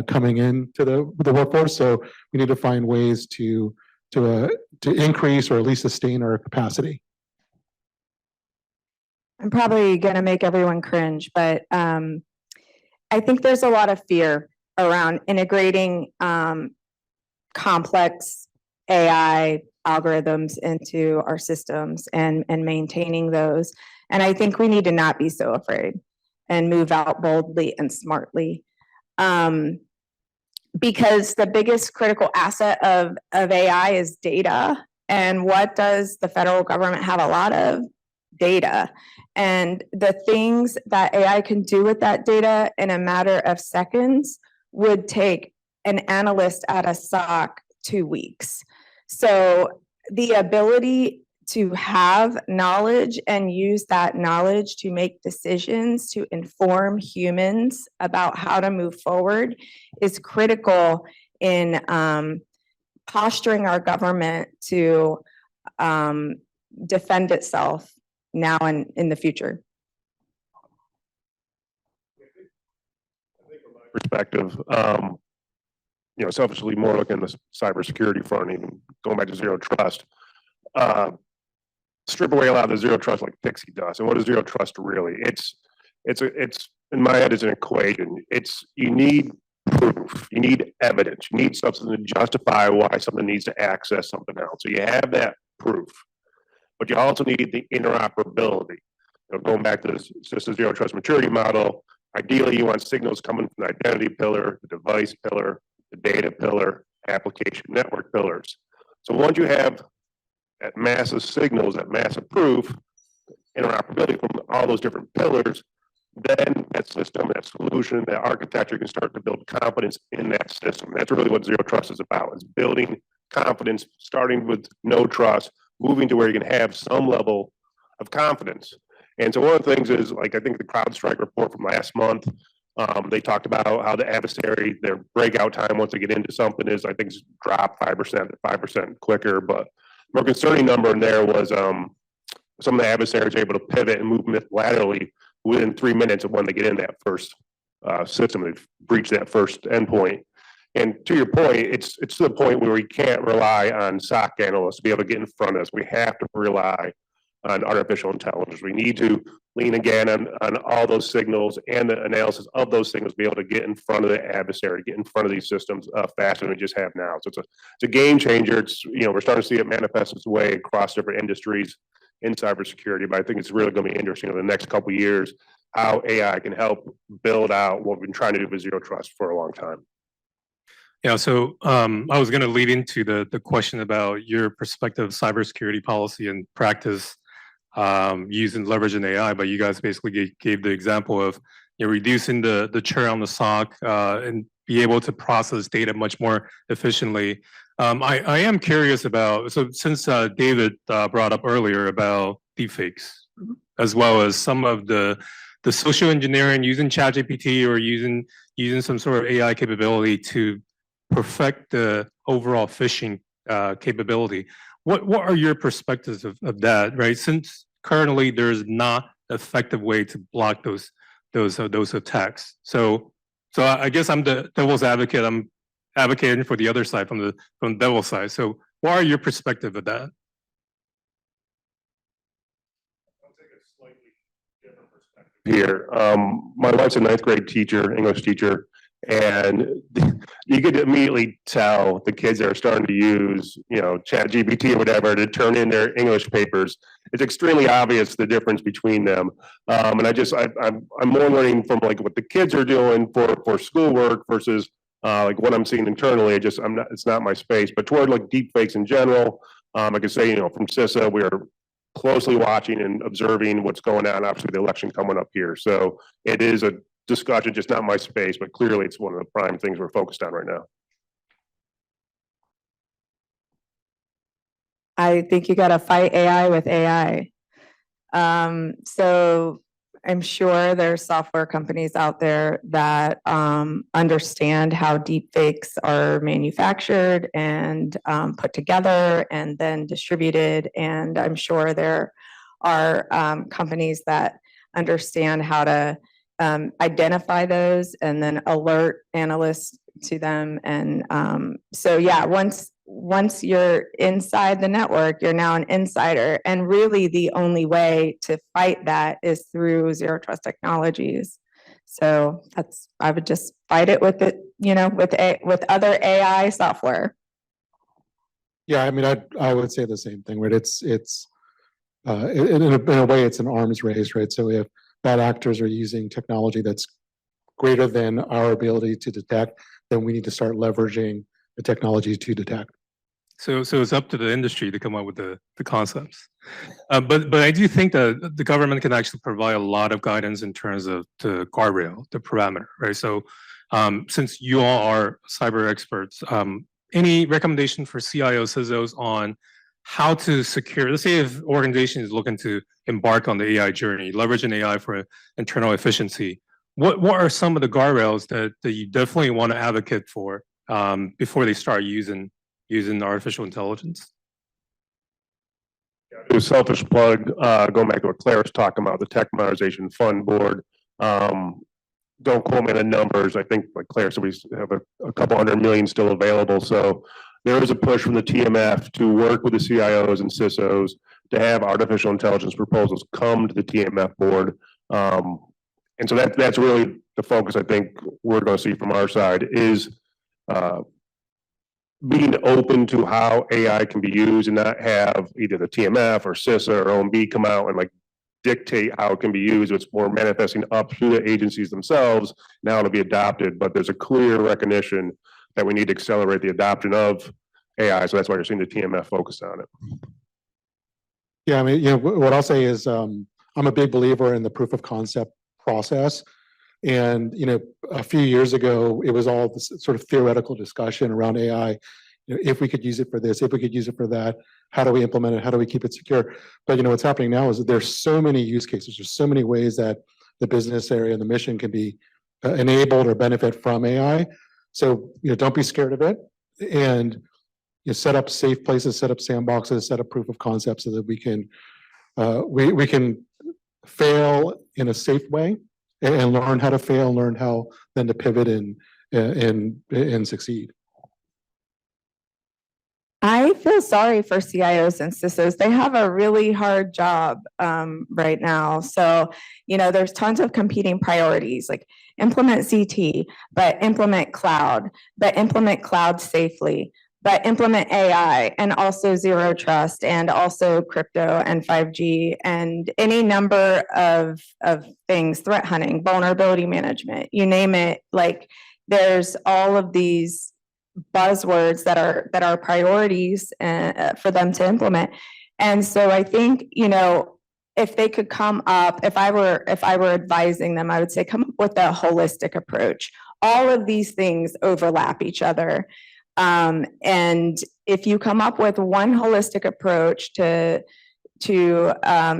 coming into the workforce. So we need to find ways to increase or at least sustain our capacity. I'm probably going to make everyone cringe, but I think there's a lot of fear around integrating complex AI algorithms into our systems and maintaining those. And I think we need to not be so afraid and move out boldly and smartly. Because the biggest critical asset of AI is data. And what does the federal government have a lot of? Data. And the things that AI can do with that data in a matter of seconds would take an analyst at a SOC 2 weeks. So the ability to have knowledge and use that knowledge to make decisions to inform humans about how to move forward is critical in posturing our government to defend itself now and in the future. Perspective, selfishly more looking at the cybersecurity front, even going back to zero trust. Strip away a lot of the zero trust like Pixie does. And what is zero trust really? It's in my head, it's an equation. You need proof, you need evidence, you need something to justify why something needs to access something else. So you have that proof, but you also need the interoperability. Going back to this zero trust maturity model, ideally you want signals coming from the identity pillar, the device pillar, the data pillar, application network pillars. So once you have that massive signals, that massive proof, interoperability from all those different pillars, then that system, that solution, that architecture can start to build confidence in that system. That's really what zero trust is about, is building confidence, starting with no trust, moving to where you can have some level of confidence. And so one of the things is, like, I think the CrowdStrike report from last month, they talked about how the adversary, their breakout time once they get into something is, I think, it's dropped 5% quicker. But more concerning number in there was some of the adversaries are able to pivot and move laterally within 3 minutes of when they get in that first system, they've breached that first endpoint. And to your point, it's to the point where we can't rely on SOC analysts to be able to get in front of us. We have to rely on artificial intelligence. We need to lean again on all those signals and the analysis of those signals, be able to get in front of the adversary, get in front of these systems faster than we just have now. So it's a game changer. It's, we're starting to see it manifest its way across different industries in cybersecurity, but I think it's really going to be interesting over the next couple of years how AI can help build out what we've been trying to do with zero trust for a long time. Yeah, so I was going to lead into the question about your perspective of cybersecurity policy and practice using leveraging AI, but you guys basically gave the example of reducing the churn on the SOC and be able to process data much more efficiently. I am curious about, so since David brought up earlier about deepfakes, as well as some of the social engineering using ChatGPT or using some sort of AI capability to perfect the overall phishing capability. What are your perspectives of that, right? Since currently there's not an effective way to block those attacks. So I guess I'm the devil's advocate. I'm advocating for the other side from the devil's side. So what are your perspective of that? I'll take a slightly different perspective here. My wife's a 9th grade teacher, English teacher, and you could immediately tell the kids that are starting to use, ChatGPT or whatever to turn in their English papers. It's extremely obvious the difference between them. And I'm more learning from like what the kids are doing for schoolwork versus like what I'm seeing internally. It's not my space. But toward like deep fakes in general, I could say, from CISA, we are closely watching and observing what's going on. Obviously, the election coming up here, so it is a discussion, just not my space, but clearly it's one of the prime things we're focused on right now. I think you got to fight AI with AI. So I'm sure there's software companies out there that understand how deepfakes are manufactured and put together and then distributed. And I'm sure there are companies that understand how to identify those and then alert analysts to them. And so, yeah, once you're inside the network, you're now an insider. And really the only way to fight that is through zero trust technologies. So I would just fight it with it, with other AI software. Yeah, I mean, I would say the same thing, right? It's in a way, it's an arms race, right? So if bad actors are using technology that's greater than our ability to detect, then we need to start leveraging the technology to detect. So it's up to the industry to come up with the concepts. But I do think that the government can actually provide a lot of guidance in terms of the guardrail, the parameter, right? So since you all are cyber experts, any recommendation for CIOs, CISOs on how to secure, let's say if organization is looking to embark on the AI journey, leveraging AI for internal efficiency, what are some of the guardrails that you definitely want to advocate for before they start using artificial intelligence? Do a selfish plug, going back to what Claire was talking about, the Tech Modernization Fund Board. Don't quote me on the numbers. I think, like Claire said, we have a couple $100 million still available. So there is a push from the TMF to work with the CIOs and CISOs to have artificial intelligence proposals come to the TMF board. And so that's really the focus I think we're going to see from our side is being open to how AI can be used and not have either the TMF or CISA or OMB come out and like dictate how it can be used. It's more manifesting up through the agencies themselves. Now it'll be adopted, but there's a clear recognition that we need to accelerate the adoption of AI. So that's why you're seeing the TMF focus on it. Yeah, I mean, you know, what I'll say is I'm a big believer in the proof of concept process. And, you know, a few years ago, it was all this sort of theoretical discussion around AI. You know, if we could use it for this, if we could use it for that, how do we implement it? How do we keep it secure? But, you know, what's happening now is that there's so many use cases. There's so many ways that the business area and the mission can be enabled or benefit from AI. So, you know, don't be scared of it. And you know, set up safe places, set up sandboxes, set up proof of concept so that we can fail in a safe way and learn how to fail, learn how then to pivot and succeed. I feel sorry for CIOs and CISOs. They have a really hard job right now. So, you know, there's tons of competing priorities, like implement CT, but implement cloud, but implement cloud safely, but implement AI and also zero trust and also crypto and 5G and any number of things, threat hunting, vulnerability management, you name it. Like there's all of these buzzwords that are priorities for them to implement. And so I think, you know, if they could come up, if I were advising them, I would say come up with a holistic approach. All of these things overlap each other. And if you come up with one holistic approach to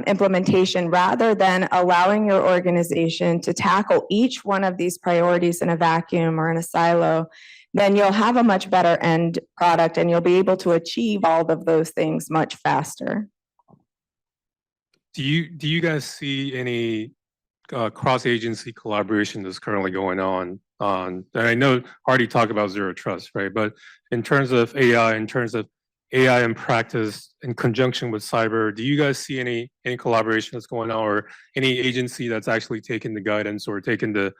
implementation, rather than allowing your organization to tackle each one of these priorities in a vacuum or in a silo, then you'll have a much better end product and you'll be able to achieve all of those things much faster. Do you guys see any cross-agency collaboration that's currently going on? And I know already talked about zero trust, right? But in terms of AI, in practice, in conjunction with cyber, do you guys see any collaboration that's going on, or any agency that's actually taking the guidance or taking the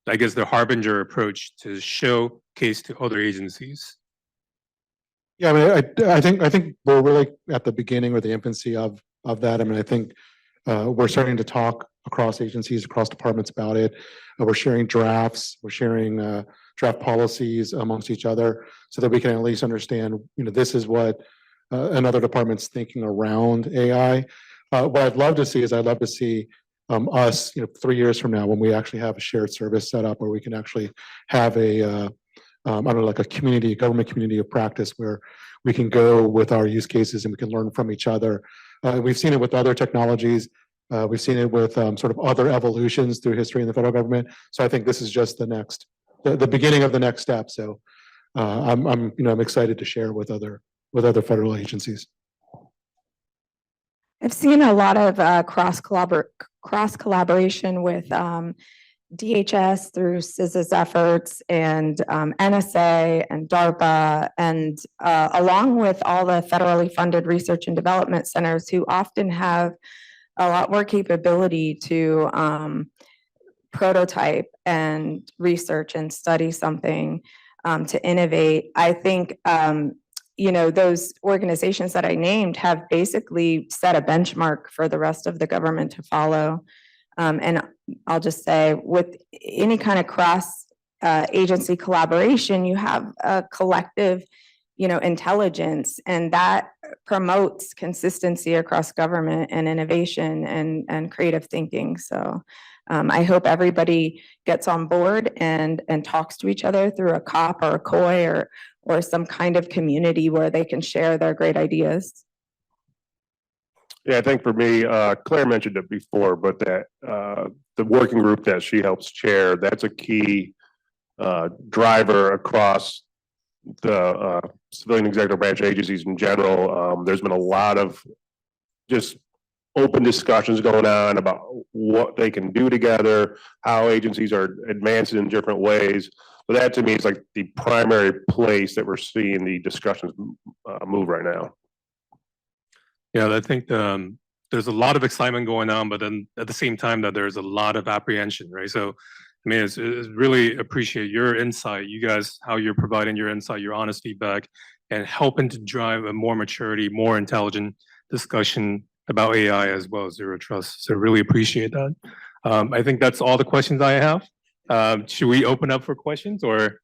I guess the harbinger approach to showcase to other agencies? Yeah, I mean, I think we're really at the beginning or the infancy of that. I mean, I think we're starting to talk across agencies, across departments about it. We're sharing drafts, we're sharing draft policies amongst each other so that we can at least understand, you know, this is what another department's thinking around AI. What I'd love to see is us, you know, 3 years from now when we actually have a shared service set up where we can actually have I don't know, like a government community of practice where we can go with our use cases and we can learn from each other. We've seen it with other technologies. We've seen it with sort of other evolutions through history in the federal government. So I think this is just the beginning of the next step. So I'm excited to share with other federal agencies. I've seen a lot of cross collaboration with DHS through CISA's efforts and NSA and DARPA, and along with all the federally funded research and development centers who often have a lot more capability to prototype and research and study something. to innovate. I think, those organizations that I named have basically set a benchmark for the rest of the government to follow. And I'll just say, with any kind of cross agency collaboration, you have a collective, intelligence, and that promotes consistency across government and innovation and creative thinking. So I hope everybody gets on board and talks to each other through a COP or a COI or some kind of community where they can share their great ideas. Yeah, I think for me, Claire mentioned it before, but that the working group that she helps chair, that's a key driver across the civilian executive branch agencies in general. There's been a lot of just open discussions going on about what they can do together, how agencies are advancing in different ways. So that to me is like the primary place that we're seeing the discussions move right now. Yeah, I think there's a lot of excitement going on, but then at the same time that there's a lot of apprehension, right? So, I mean, it's really appreciate your insight, you guys, how you're providing your insight, your honest feedback, and helping to drive a more maturity, more intelligent discussion about AI as well as zero trust. So really appreciate that. I think that's all the questions I have. Should we open up for questions, or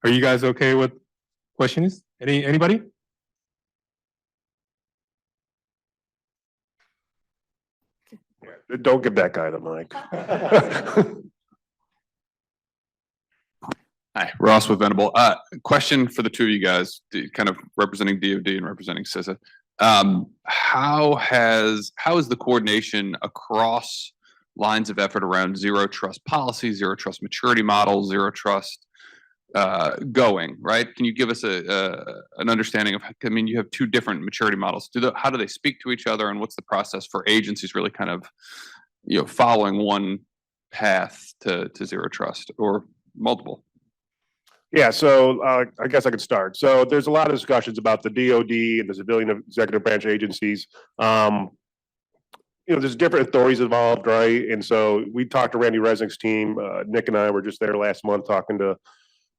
are you guys okay with questions? Anybody? Don't give that guy the mic. Hi, Ross with Venable. Question for the two of you guys, kind of representing DoD and representing CISA. How is the coordination across lines of effort around zero trust policy, zero trust maturity model, zero trust going, right? Can you give us an understanding of, I mean, you have two different maturity models. How do they speak to each other, and what's the process for agencies really kind of, following one path to zero trust or multiple? Yeah, so I guess I could start. So there's a lot of discussions about the DoD and the civilian executive branch agencies. There's different authorities involved, right? And so we talked to Randy Resnick's team. Nick and I were just there last month talking to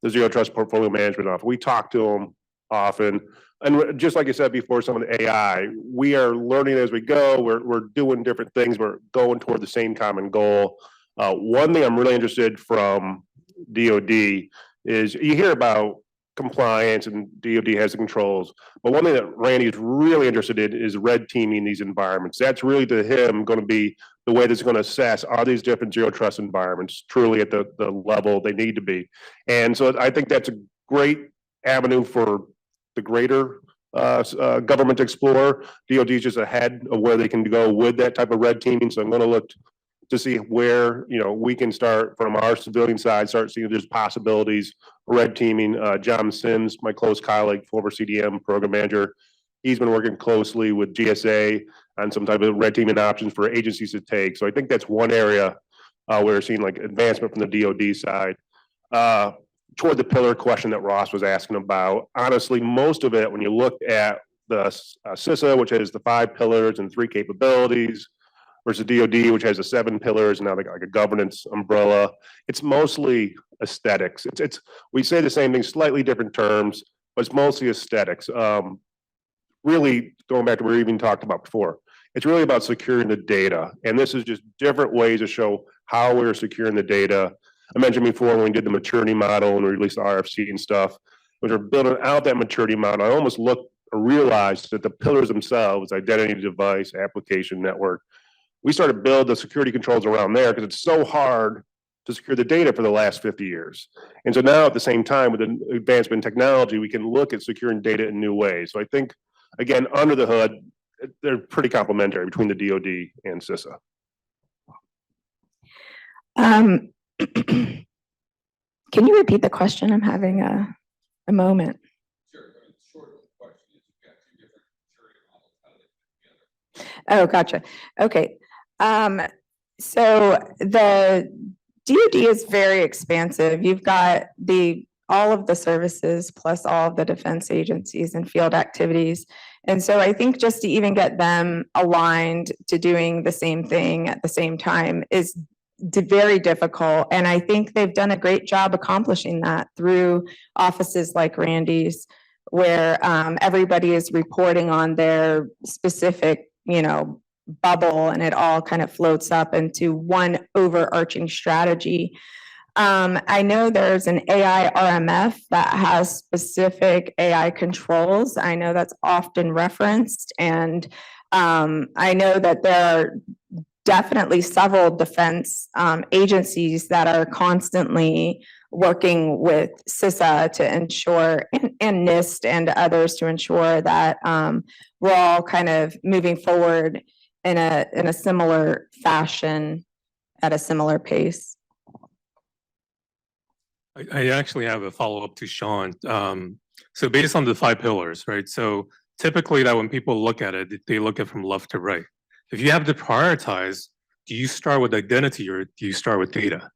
the Zero Trust Portfolio Management Office. We talk to them often. And just like I said before, some of the AI, we are learning as we go. We're doing different things. We're going toward the same common goal. One thing I'm really interested from DoD is you hear about compliance and DoD has the controls, but one thing that Randy is really interested in is red teaming these environments. That's really to him going to be the way that's going to assess, are these different zero trust environments truly at the level they need to be? And so I think that's a great avenue for the greater government to explore. DoD is just ahead of where they can go with that type of red teaming. So I'm going to look to see where we can start from our civilian side, start seeing there's possibilities. Red teaming, John Sims, my close colleague, former CDM program manager, he's been working closely with GSA on some type of red teaming options for agencies to take. So I think that's one area where we're seeing like advancement from the DoD side. Toward the pillar question that Ross was asking about, honestly, most of it, when you look at the CISA, which has the 5 pillars and 3 capabilities, versus DoD, which has the 7 pillars and now like a governance umbrella. It's mostly aesthetics. We say the same thing, slightly different terms, but it's mostly aesthetics. Really going back to what we even talked about before, it's really about securing the data. And this is just different ways to show how we're securing the data. I mentioned before when we did the maturity model and we released the RFC and stuff, when we're building out that maturity model, I almost looked or realized that the pillars themselves, identity, device, application, network, we started to build the security controls around there because it's so hard to secure the data for the last 50 years. And so now at the same time with the advancement in technology, we can look at securing data in new ways. So I think, again, under the hood, they're pretty complementary between the DoD and CISA. Can you repeat the question? I'm having a moment. Oh, gotcha. Okay. So the DoD is very expansive. You've got all of the services plus all of the defense agencies and field activities. And so I think just to even get them aligned to doing the same thing at the same time is very difficult. And I think they've done a great job accomplishing that through offices like Randy's, where everybody is reporting on their specific, bubble, and it all kind of floats up into one overarching strategy. I know there's an AI RMF that has specific AI controls. I know that's often referenced, and I know that there are definitely several defense agencies that are constantly working with CISA to ensure, and NIST and others to ensure that we're all kind of moving forward in a similar fashion at a similar pace. I actually have a follow-up to Sean. So based on the 5 pillars, right? So typically that when people look at it, they look at from left to right. If you have to prioritize, do you start with identity or do you start with data?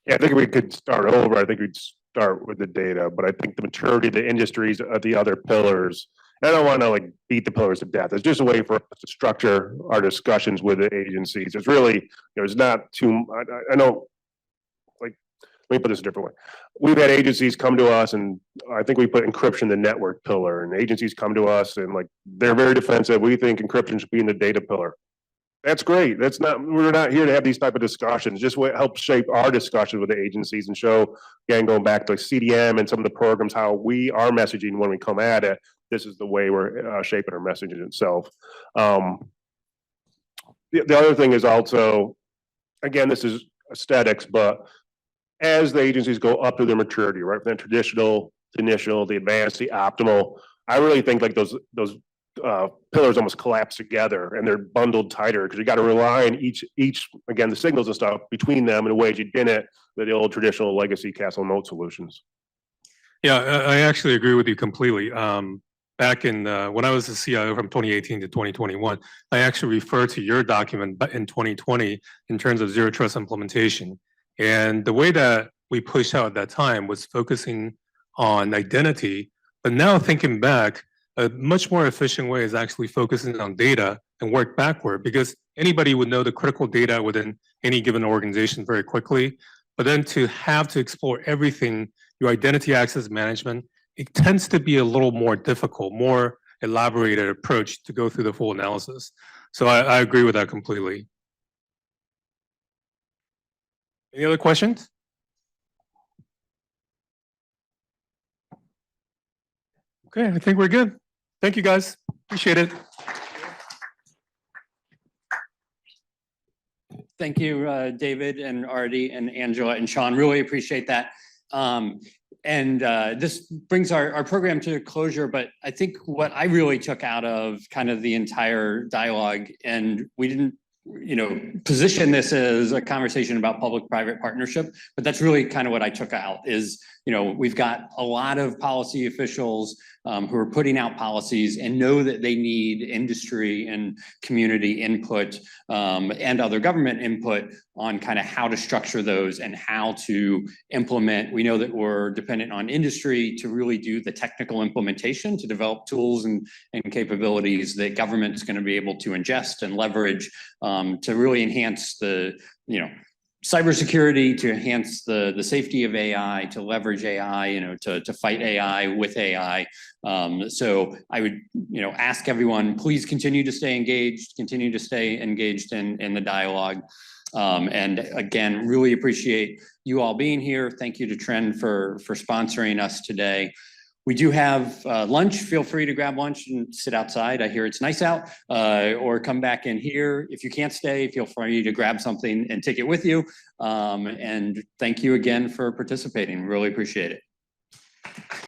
Yeah, I think we could start over. I think we'd start with the data, but I think the maturity of the industries of the other pillars, I don't want to like beat the pillars to death. It's just a way for us to structure our discussions with the agencies. It's really, there's not too, I know, like, let me put this a different way. We've had agencies come to us, and I think we put encryption in the network pillar, and agencies come to us and like, they're very defensive. We think encryption should be in the data pillar. That's great. That's not, we're not here to have these type of discussions. Just what helps shape our discussion with the agencies and show, again, going back to CDM and some of the programs, how we are messaging when we come at it. This is the way we're shaping our messaging itself. The other thing is also, again, this is aesthetics, but as the agencies go up to their maturity, right, from the traditional, the initial, the advanced, the optimal, I really think like those pillars almost collapse together and they're bundled tighter because you got to rely on each, again, the signals and stuff between them in a way you didn't the old traditional legacy castle moat solutions. Yeah, I actually agree with you completely. Back in when I was the CIO from 2018 to 2021, I actually referred to your document in 2020 in terms of zero trust implementation. And the way that we pushed out at that time was focusing on identity. But now thinking back, a much more efficient way is actually focusing on data and work backward, because anybody would know the critical data within any given organization very quickly. But then to have to explore everything, your identity access management, it tends to be a little more difficult, more elaborated approach to go through the full analysis. So I agree with that completely. Any other questions? Okay, I think we're good. Thank you, guys. Appreciate it. Thank you, David and Artie and Angela and Sean. Really appreciate that. This brings our program to a closure, but I think what I really took out of kind of the entire dialogue, and we didn't position this as a conversation about public-private partnership, but that's really kind of what I took out is, we've got a lot of policy officials who are putting out policies and know that they need industry and community input and other government input on kind of how to structure those and how to implement. We know that we're dependent on industry to really do the technical implementation, to develop tools and capabilities that government is going to be able to ingest and leverage to really enhance the, cybersecurity, to enhance the safety of AI, to leverage AI, to fight AI with AI. So I would, ask everyone, please continue to stay engaged in the dialogue. And again, really appreciate you all being here. Thank you to Trend for sponsoring us today. We do have lunch. Feel free to grab lunch and sit outside. I hear it's nice out, or come back in here. If you can't stay, feel free to grab something and take it with you. And thank you again for participating. Really appreciate it.